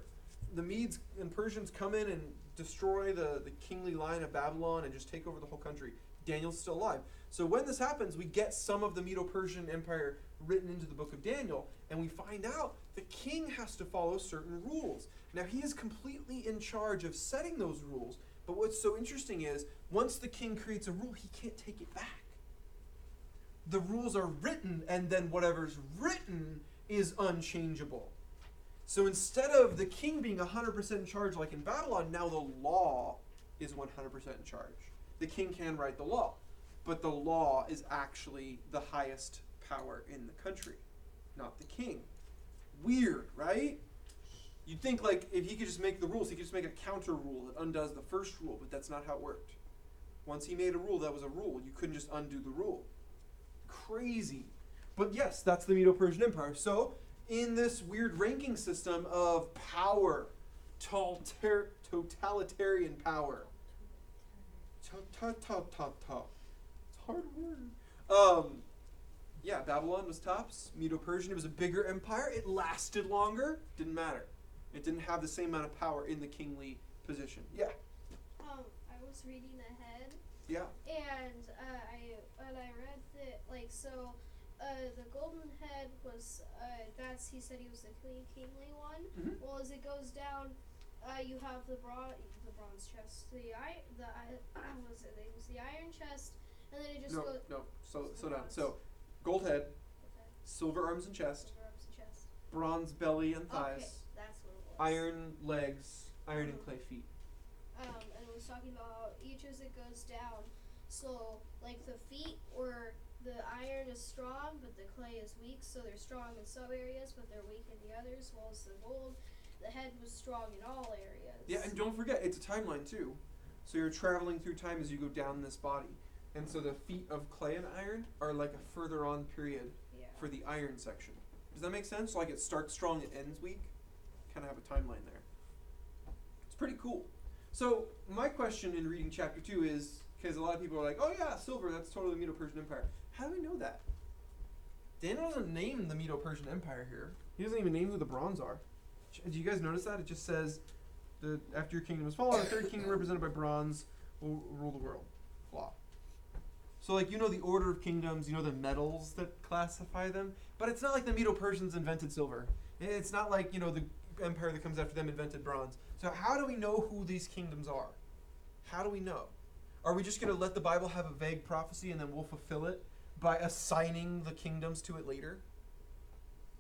The Medes and Persians come in and destroy the kingly line of Babylon and just take over the whole country. Daniel's still alive. So when this happens, we get some of the Medo-Persian Empire written into the book of Daniel, and we find out the king has to follow certain rules. Now, he is completely in charge of setting those rules, but what's so interesting is, once the king creates a rule, he can't take it back. The rules are written, and then whatever's written is unchangeable. So instead of the king being 100% in charge like in Babylon, now the law is 100% in charge. The king can write the law, but the law is actually the highest power in the country, not the king. Weird, right? You'd think like if he could just make the rules, he could just make a counter rule that undoes the first rule, but that's not how it worked. Once he made a rule, that was a rule. You couldn't just undo the rule. Crazy. But yes, that's the Medo-Persian Empire. So in this weird ranking system of power, totalitarian power. It's a hard word. Yeah, Babylon was tops. Medo-Persian, it was a bigger empire. It lasted longer. Didn't matter. It didn't have the same amount of power in the kingly position. Yeah. I was reading ahead. Yeah. And I read that the golden head was he said he was the kingly one. Mhm. Well, as it goes down, you have the bronze chest, it was the iron chest, and then it just goes. No. Slow down. So, gold head, silver arms and chest, Silver arms and chest. bronze belly and thighs, Okay, that's what it was. iron legs, iron and clay feet. And it was talking about how each as it goes down. So, like the feet were the iron is strong, but the clay is weak. So they're strong in some areas, but they're weak in the others. While as the gold, the head was strong in all areas. Yeah, and don't forget, it's a timeline too. So you're traveling through time as you go down this body. And so the feet of clay and iron are like a further on period Yeah. for the iron section. Does that make sense? Like it starts strong, it ends weak. Kind of have a timeline there. It's pretty cool. So my question in reading chapter 2 is, because a lot of people are like, oh yeah, silver, that's totally the Medo-Persian Empire. How do we know that? Daniel doesn't name the Medo-Persian Empire here. He doesn't even name who the bronze are. Do you guys notice that? It just says, after your kingdom is fallen, the third kingdom represented by bronze will rule the world. Blah. So like, you know the order of kingdoms, you know the metals that classify them, but it's not like the Medo-Persians invented silver. It's not like, you know, the empire that comes after them invented bronze. So how do we know who these kingdoms are? How do we know? Are we just going to let the Bible have a vague prophecy and then we'll fulfill it by assigning the kingdoms to it later?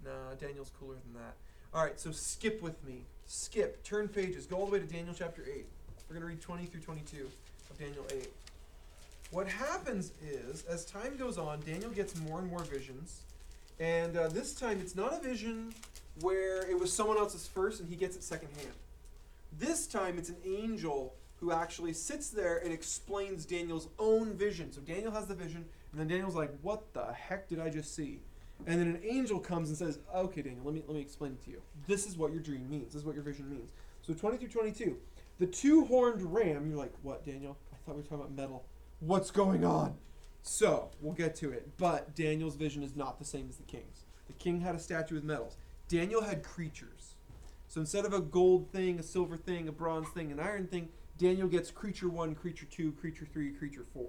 Nah, Daniel's cooler than that. All right, so skip with me. Skip. Turn pages. Go all the way to Daniel chapter 8. We're going to read 20 through 22 of Daniel 8. What happens is, as time goes on, Daniel gets more and more visions. And this time, it's not a vision where it was someone else's first and he gets it secondhand. This time, it's an angel who actually sits there and explains Daniel's own vision. So Daniel has the vision, and then Daniel's like, what the heck did I just see? And then an angel comes and says, okay, Daniel, let me explain it to you. This is what your dream means. This is what your vision means. So 20 through 22. The two-horned ram, you're like, what, Daniel? I thought we were talking about metal. What's going on? So, we'll get to it. But Daniel's vision is not the same as the king's. The king had a statue with metals. Daniel had creatures. So instead of a gold thing, a silver thing, a bronze thing, an iron thing, Daniel gets creature 1, creature 2, creature 3, creature 4.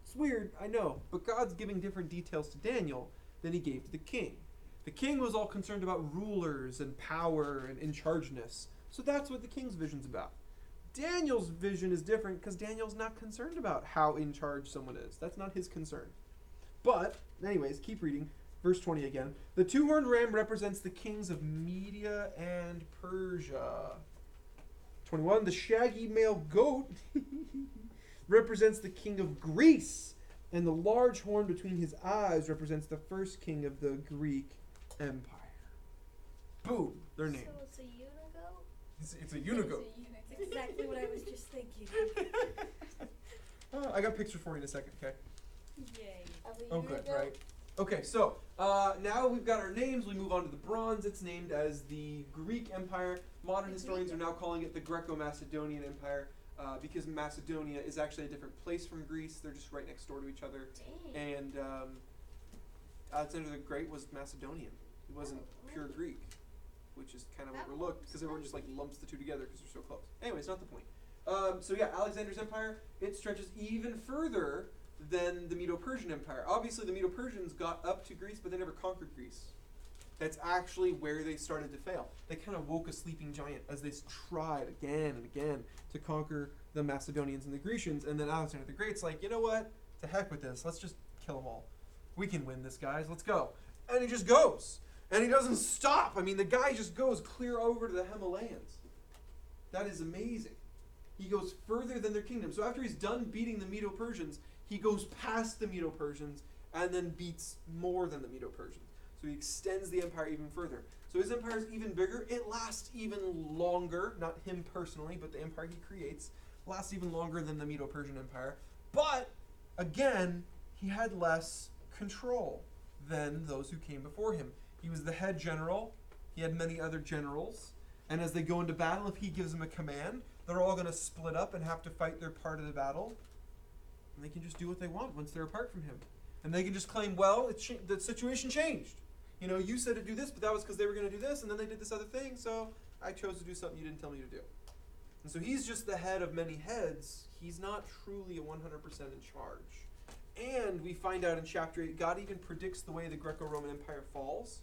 It's weird, I know, but God's giving different details to Daniel than he gave to the king. The king was all concerned about rulers and power and in-chargeness, so that's what the king's vision's about. Daniel's vision is different because Daniel's not concerned about how in charge someone is. That's not his concern. But, anyways, keep reading. Verse 20 again. The two-horned ram represents the kings of Media and Persia. 21. The shaggy male goat represents the king of Greece. And the large horn between his eyes represents the first king of the Greek Empire. Boom. Their name. So it's a unigoat? It's a unigoat. That's exactly what I was just thinking. I got a picture for you in a second, okay? Yay. Of a Oh, good, unigoat? right? Okay, so now we've got our names. We move on to the Bronze. It's named as the Greek Empire. Modern historians are now calling it the Greco-Macedonian Empire because Macedonia is actually a different place from Greece. They're just right next door to each other. Dang. And Alexander the Great was Macedonian. He wasn't pure Greek, which is kind of That overlooked makes because everyone just like sense. lumps the two together because they're so close. Anyway, it's not the point. So yeah, Alexander's empire, it stretches even further than the Medo-Persian Empire. Obviously, the Medo-Persians got up to Greece, but they never conquered Greece. That's actually where they started to fail. They kind of woke a sleeping giant as they tried again and again to conquer the Macedonians and the Grecians. And then Alexander the Great's like, you know what? To heck with this. Let's just kill them all. We can win this, guys. Let's go. And he just goes. And he doesn't stop. I mean, the guy just goes clear over to the Himalayas. That is amazing. He goes further than their kingdom. So after he's done beating the Medo-Persians, he goes past the Medo-Persians and then beats more than the Medo-Persians. So he extends the empire even further. So his empire is even bigger. It lasts even longer. Not him personally, but the empire he creates lasts even longer than the Medo-Persian Empire. But, again, he had less control than those who came before him. He was the head general. He had many other generals. And as they go into battle, if he gives them a command, they're all going to split up and have to fight their part of the battle. And they can just do what they want once they're apart from him. And they can just claim, well, the situation changed. You know, you said to do this, but that was because they were going to do this, and then they did this other thing, so I chose to do something you didn't tell me to do. And so he's just the head of many heads. He's not truly a 100% in charge. And we find out in chapter 8, God even predicts the way the Greco-Roman Empire falls.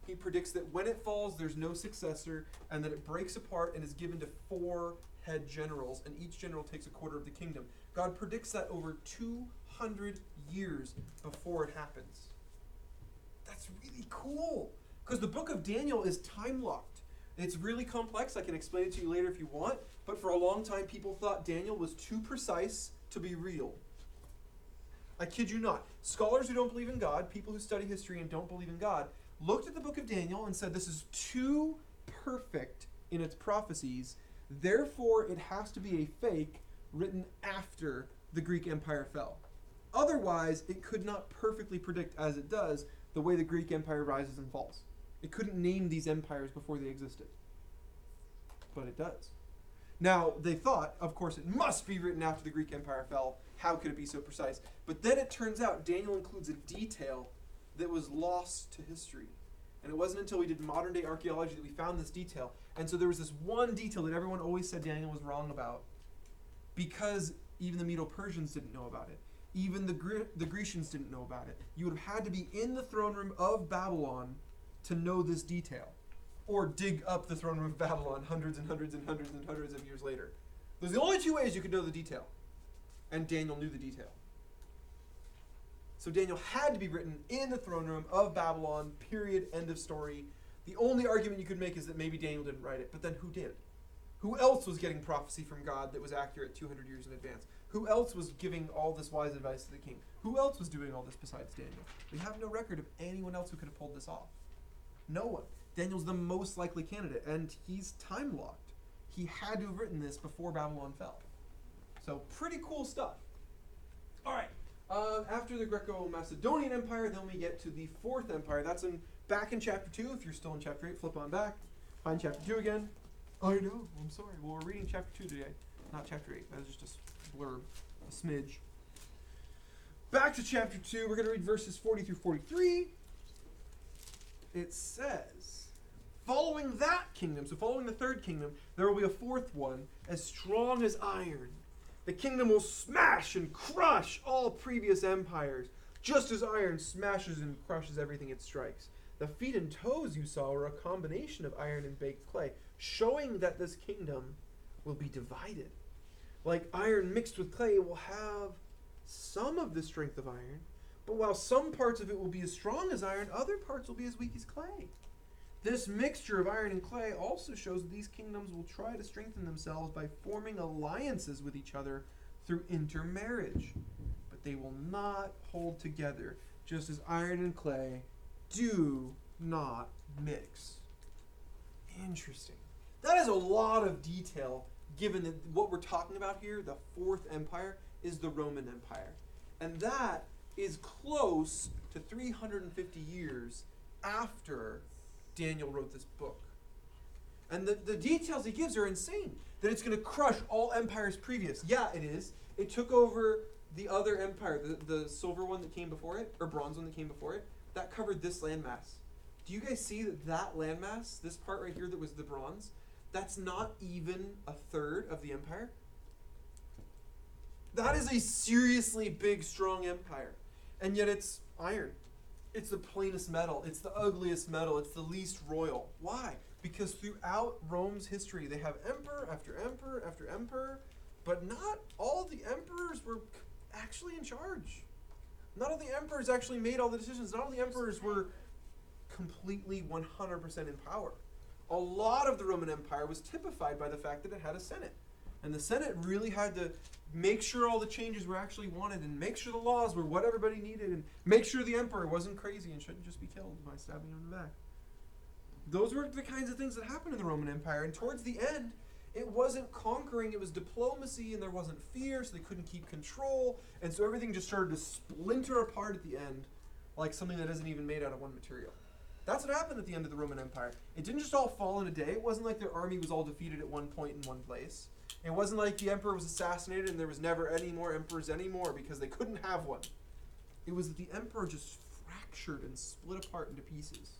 He predicts that when it falls, there's no successor, and that it breaks apart and is given to 4 head generals, and each general takes a quarter of the kingdom. God predicts that over 200 years before it happens. That's really cool, because the book of Daniel is time-locked. It's really complex. I can explain it to you later if you want, but for a long time, people thought Daniel was too precise to be real. I kid you not. Scholars who don't believe in God, people who study history and don't believe in God, looked at the book of Daniel and said, this is too perfect in its prophecies, therefore it has to be a fake written after the Greek Empire fell. Otherwise, it could not perfectly predict, as it does, the way the Greek Empire rises and falls. It couldn't name these empires before they existed. But it does. Now, they thought, of course, it must be written after the Greek Empire fell. How could it be so precise? But then it turns out Daniel includes a detail that was lost to history. And it wasn't until we did modern day archaeology that we found this detail. And so there was this one detail that everyone always said Daniel was wrong about, because even the Medo-Persians didn't know about it. Even the Grecians didn't know about it. You would have had to be in the throne room of Babylon to know this detail, or dig up the throne room of Babylon hundreds and hundreds and hundreds and hundreds of years later. Those are the only 2 ways you could know the detail. And Daniel knew the detail. So Daniel had to be written in the throne room of Babylon, period, end of story. The only argument you could make is that maybe Daniel didn't write it, but then who did? Who else was getting prophecy from God that was accurate 200 years in advance? Who else was giving all this wise advice to the king? Who else was doing all this besides Daniel? We have no record of anyone else who could have pulled this off. No one. Daniel's the most likely candidate, and he's time-locked. He had to have written this before Babylon fell. So, pretty cool stuff. All right. After the Greco-Macedonian Empire, then we get to the 4th empire. That's back in chapter 2. If you're still in chapter 8, flip on back. Find chapter 2 again. I know. I'm sorry. Well, we're reading chapter 2 today, not chapter 8. That was just a blurb, a smidge. Back to chapter 2. We're going to read verses 40 through 43. It says, following that kingdom, so following the 3rd kingdom, there will be a 4th one, as strong as iron. The kingdom will smash and crush all previous empires, just as iron smashes and crushes everything it strikes. The feet and toes you saw were a combination of iron and baked clay, showing that this kingdom will be divided. Like iron mixed with clay, it will have some of the strength of iron, but while some parts of it will be as strong as iron, other parts will be as weak as clay. This mixture of iron and clay also shows that these kingdoms will try to strengthen themselves by forming alliances with each other through intermarriage. But they will not hold together, just as iron and clay do not mix. Interesting. That is a lot of detail, given that what we're talking about here, the 4th empire, is the Roman Empire. And that is close to 350 years after Daniel wrote this book. And the details he gives are insane. That it's going to crush all empires previous. Yeah, it is. It took over the other empire, the silver one that came before it, or bronze one that came before it. That covered this landmass. Do you guys see that landmass, this part right here that was the bronze, that's not even a third of the empire? That is a seriously big, strong empire. And yet it's iron. It's the plainest metal. It's the ugliest metal. It's the least royal. Why? Because throughout Rome's history, they have emperor after emperor after emperor, but not all the emperors were actually in charge. Not all the emperors actually made all the decisions. Not all the emperors were completely 100% in power. A lot of the Roman Empire was typified by the fact that it had a Senate. And the Senate really had to make sure all the changes were actually wanted and make sure the laws were what everybody needed and make sure the emperor wasn't crazy and shouldn't just be killed by stabbing him in the back. Those were the kinds of things that happened in the Roman Empire. And towards the end, it wasn't conquering, it was diplomacy, and there wasn't fear, so they couldn't keep control. And so everything just started to splinter apart at the end like something that isn't even made out of one material. That's what happened at the end of the Roman Empire. It didn't just all fall in a day. It wasn't like their army was all defeated at one point in one place. It wasn't like the emperor was assassinated and there was never any more emperors anymore because they couldn't have one. It was that the emperor just fractured and split apart into pieces.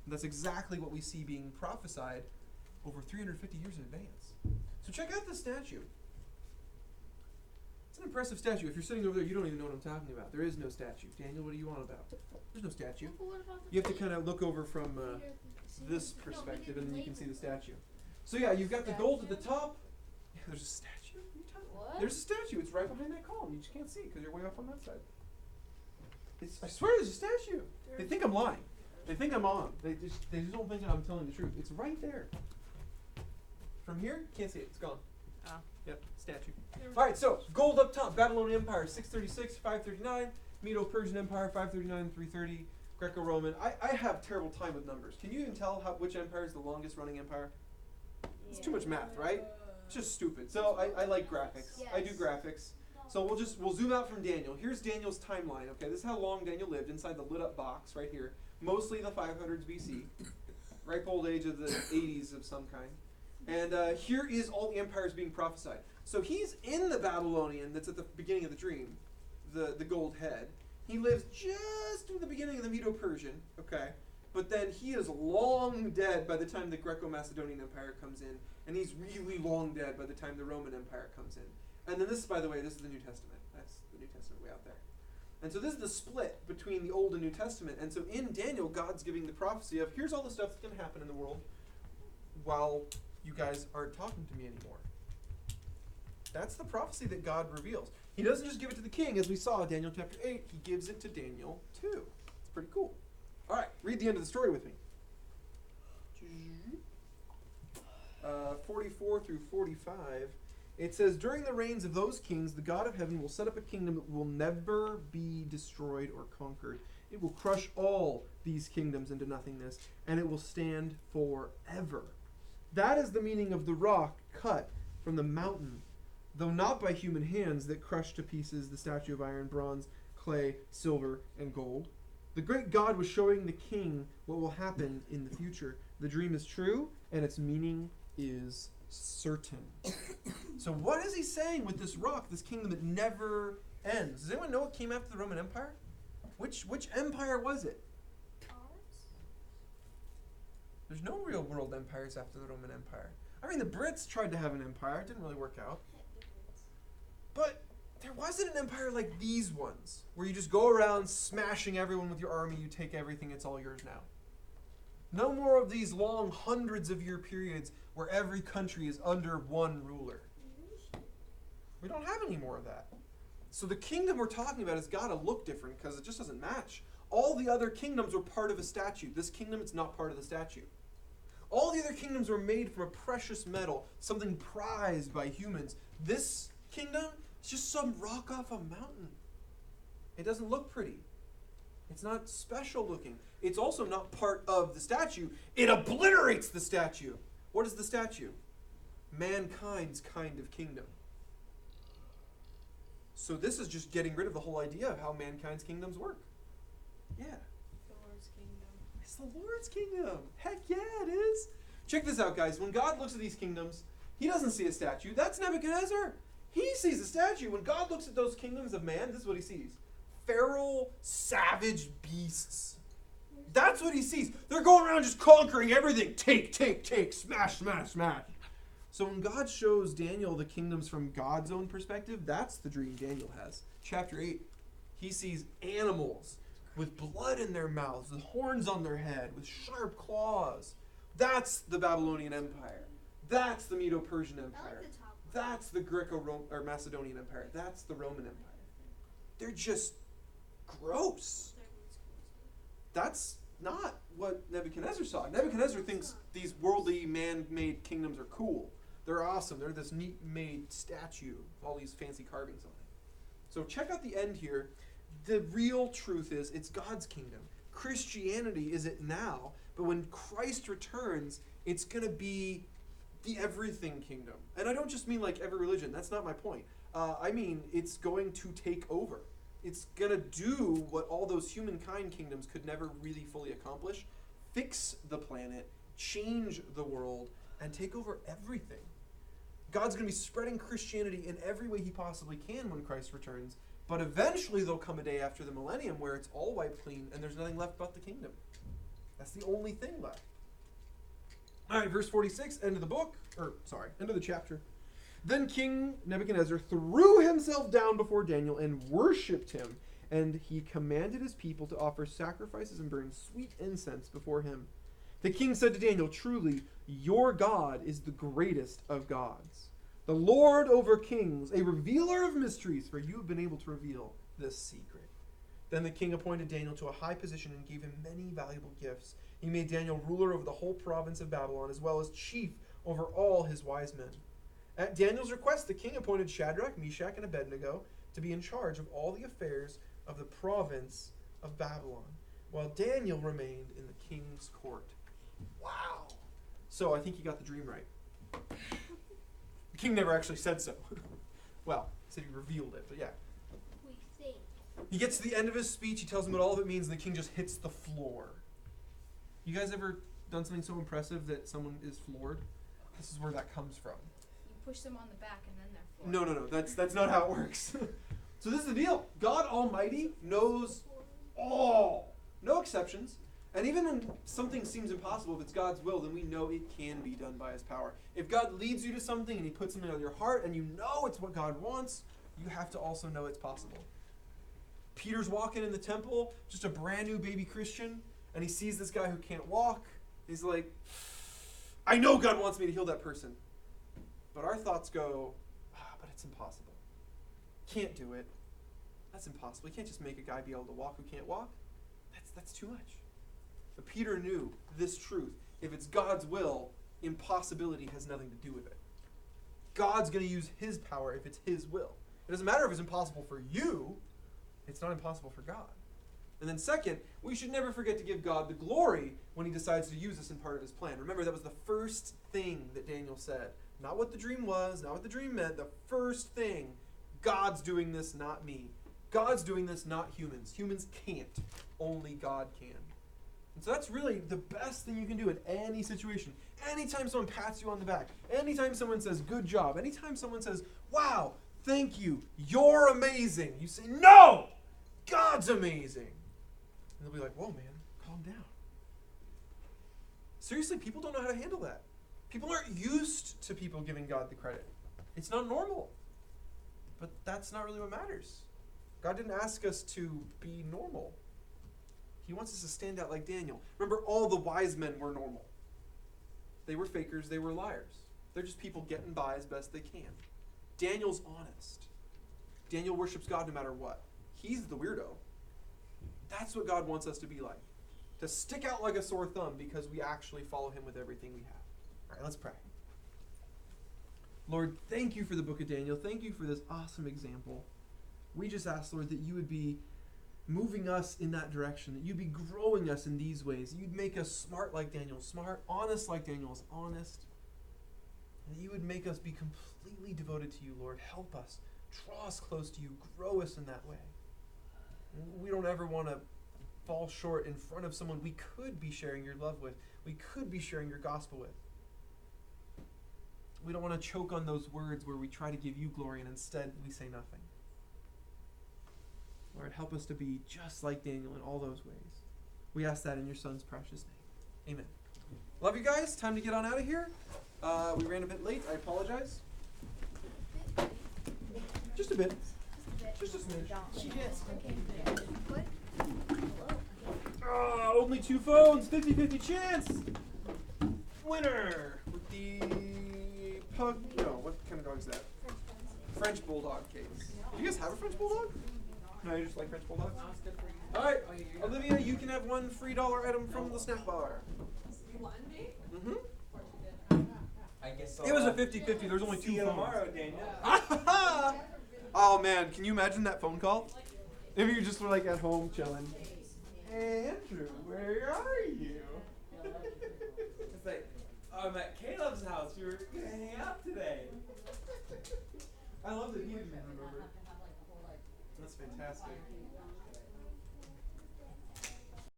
And that's exactly what we see being prophesied over 350 years in advance. So check out this statue. It's an impressive statue. If you're sitting over there, you don't even know what I'm talking about. There is no statue. Daniel, what are you on about? There's no statue. But what about the You have to plate? kind of look over from Peter, this no, we perspective, didn't and then you can see label the it. statue. So yeah, you've got the gold at the top. Yeah, there's a statue. What are you talking about? What? There's a statue. It's right behind that column. You just can't see it because you're way off on that side. I swear there's a statue. They think I'm lying. They think I'm on. They just don't think that I'm telling the truth. It's right there. From here, can't see it. It's gone. Oh. Yep, statue. All right, so gold up top. Babylonian Empire, 636, 539. Medo-Persian Empire, 539, 330. Greco-Roman. I have terrible time with numbers. Can you even tell which empire is the longest running empire? It's too much math, right? It's just stupid. So I like graphics. I do Yes. graphics. So we'll zoom out from Daniel. Here's Daniel's timeline. Okay, this is how long Daniel lived inside the lit up box right here. Mostly the 500s BC, ripe old age of the 80s of some kind. And here is all the empires being prophesied. So he's in the Babylonian that's at the beginning of the dream, the gold head. He lives just in the beginning of the Medo-Persian, okay? But then he is long dead by the time the Greco-Macedonian Empire comes in, and he's really long dead by the time the Roman Empire comes in. And then this, by the way, this is the New Testament. That's the New Testament way out there. And so this is the split between the Old and New Testament. And so in Daniel, God's giving the prophecy of, here's all the stuff that's going to happen in the world while you guys aren't talking to me anymore. That's the prophecy that God reveals. He doesn't just give it to the king, as we saw in Daniel chapter 8. He gives it to Daniel too. It's pretty cool. All right, read the end of the story with me. 44 through 45. It says, during the reigns of those kings, the God of heaven will set up a kingdom that will never be destroyed or conquered. It will crush all these kingdoms into nothingness, and it will stand forever. That is the meaning of the rock cut from the mountain, though not by human hands, that crushed to pieces the statue of iron, bronze, clay, silver, and gold. The great God was showing the king what will happen in the future. The dream is true, and its meaning is certain. So what is he saying with this rock, this kingdom that never ends? Does anyone know what came after the Roman Empire? Which empire was it? Ours? There's no real world empires after the Roman Empire. I mean, the Brits tried to have an empire. It didn't really work out. But there wasn't an empire like these ones, where you just go around smashing everyone with your army, you take everything, it's all yours now. No more of these long hundreds of year periods where every country is under one ruler. We don't have any more of that. So the kingdom we're talking about has got to look different because it just doesn't match. All the other kingdoms were part of a statue. This kingdom is not part of the statue. All the other kingdoms were made from a precious metal, something prized by humans. This kingdom is just some rock off a mountain. It doesn't look pretty. It's not special looking. It's also not part of the statue. It obliterates the statue. What is the statue? Mankind's kind of kingdom. So this is just getting rid of the whole idea of how mankind's kingdoms work. Yeah. The Lord's kingdom. It's the Lord's kingdom. Heck yeah, it is. Check this out, guys. When God looks at these kingdoms, he doesn't see a statue. That's Nebuchadnezzar. He sees a statue. When God looks at those kingdoms of man, this is what he sees. Feral, savage beasts. That's what he sees. They're going around just conquering everything. Take, smash, smash, smash. So when God shows Daniel the kingdoms from God's own perspective, that's the dream Daniel has. Chapter 8, he sees animals with blood in their mouths, with horns on their head, with sharp claws. That's the Babylonian Empire. That's the Medo-Persian I Empire. like the top. That's the Greco-Roman or Macedonian Empire. That's the Roman Empire. They're just gross. That's not what Nebuchadnezzar saw. Nebuchadnezzar thinks these worldly man-made kingdoms are cool. They're awesome. They're this neat-made statue with all these fancy carvings on it. So check out the end here. The real truth is it's God's kingdom. Christianity is it now, but when Christ returns, it's going to be the everything kingdom. And I don't just mean like every religion. That's not my point. I mean it's going to take over. It's going to do what all those humankind kingdoms could never really fully accomplish. Fix the planet, change the world, and take over everything. God's going to be spreading Christianity in every way he possibly can when Christ returns. But eventually there'll come a day after the millennium where it's all wiped clean and there's nothing left but the kingdom. That's the only thing left. All right, verse 46, end of the book. End of the chapter. Then King Nebuchadnezzar threw himself down before Daniel and worshipped him. And he commanded his people to offer sacrifices and burn sweet incense before him. The king said to Daniel, "Truly, your God is the greatest of gods, the Lord over kings, a revealer of mysteries, for you have been able to reveal this secret." Then the king appointed Daniel to a high position and gave him many valuable gifts. He made Daniel ruler over the whole province of Babylon, as well as chief over all his wise men. At Daniel's request, the king appointed Shadrach, Meshach, and Abednego to be in charge of all the affairs of the province of Babylon, while Daniel remained in the king's court. Wow. So I think you got the dream right. The king never actually said so. Well, he said he revealed it, but yeah. We think. He gets to the end of his speech, he tells him what all of it means, and the king just hits the floor. You guys ever done something so impressive that someone is floored? This is where that comes from. You push them on the back and then they're floored. No. That's not how it works. So this is the deal. God Almighty knows all. No exceptions. And even when something seems impossible, if it's God's will, then we know it can be done by his power. If God leads you to something and he puts something on your heart and you know it's what God wants, you have to also know it's possible. Peter's walking in the temple, just a brand new baby Christian, and he sees this guy who can't walk. He's like, I know God wants me to heal that person. But our thoughts go, but it's impossible. Can't do it. That's impossible. You can't just make a guy be able to walk who can't walk. That's too much. But Peter knew this truth. If it's God's will, impossibility has nothing to do with it. God's going to use his power if it's his will. It doesn't matter if it's impossible for you. It's not impossible for God. And then second, we should never forget to give God the glory when he decides to use us in part of his plan. Remember, that was the first thing that Daniel said. Not what the dream was, not what the dream meant. The first thing, God's doing this, not me. God's doing this, not humans. Humans can't. Only God can. And so that's really the best thing you can do in any situation. Anytime someone pats you on the back, anytime someone says, good job, anytime someone says, wow, thank you, you're amazing, you say, no, God's amazing. And they'll be like, whoa, man, calm down. Seriously, people don't know how to handle that. People aren't used to people giving God the credit. It's not normal. But that's not really what matters. God didn't ask us to be normal. He wants us to stand out like Daniel. Remember, all the wise men were normal. They were fakers, they were liars. They're just people getting by as best they can. Daniel's honest. Daniel worships God no matter what. He's the weirdo. That's what God wants us to be like. To stick out like a sore thumb because we actually follow him with everything we have. All right, let's pray. Lord, thank you for the book of Daniel. Thank you for this awesome example. We just ask, Lord, that you would be moving us in that direction, that you'd be growing us in these ways, that you'd make us smart like Daniel is smart, honest like Daniel is honest, and that you would make us be completely devoted to you, Lord. Help us. Draw us close to you. Grow us in that way. We don't ever want to fall short in front of someone we could be sharing your love with, we could be sharing your gospel with. We don't want to choke on those words where we try to give you glory and instead we say nothing. Lord, help us to be just like Daniel in all those ways. We ask that in your Son's precious name. Amen. Love you guys. Time to get on out of here. We ran a bit late. I apologize. Just a bit. Just a smidge. What? Only 2 phones. 50-50 chance. Winner with the pug. No, what kind of dog is that? French Bulldog case. Do you guys have a French Bulldog? No, you just like French Bulldogs? Alright, Olivia, you can have one free $1 item from the snack bar. Mm-hmm. I guess It was a 50-50. There was only 2 see you phones. tomorrow, Daniel. Oh man, can you imagine that phone call? If you just were like at home chilling. Hey Andrew, where are you? It's like, oh, I'm at Caleb's house. We were gonna hang out today. I love that he didn't remember. That's fantastic.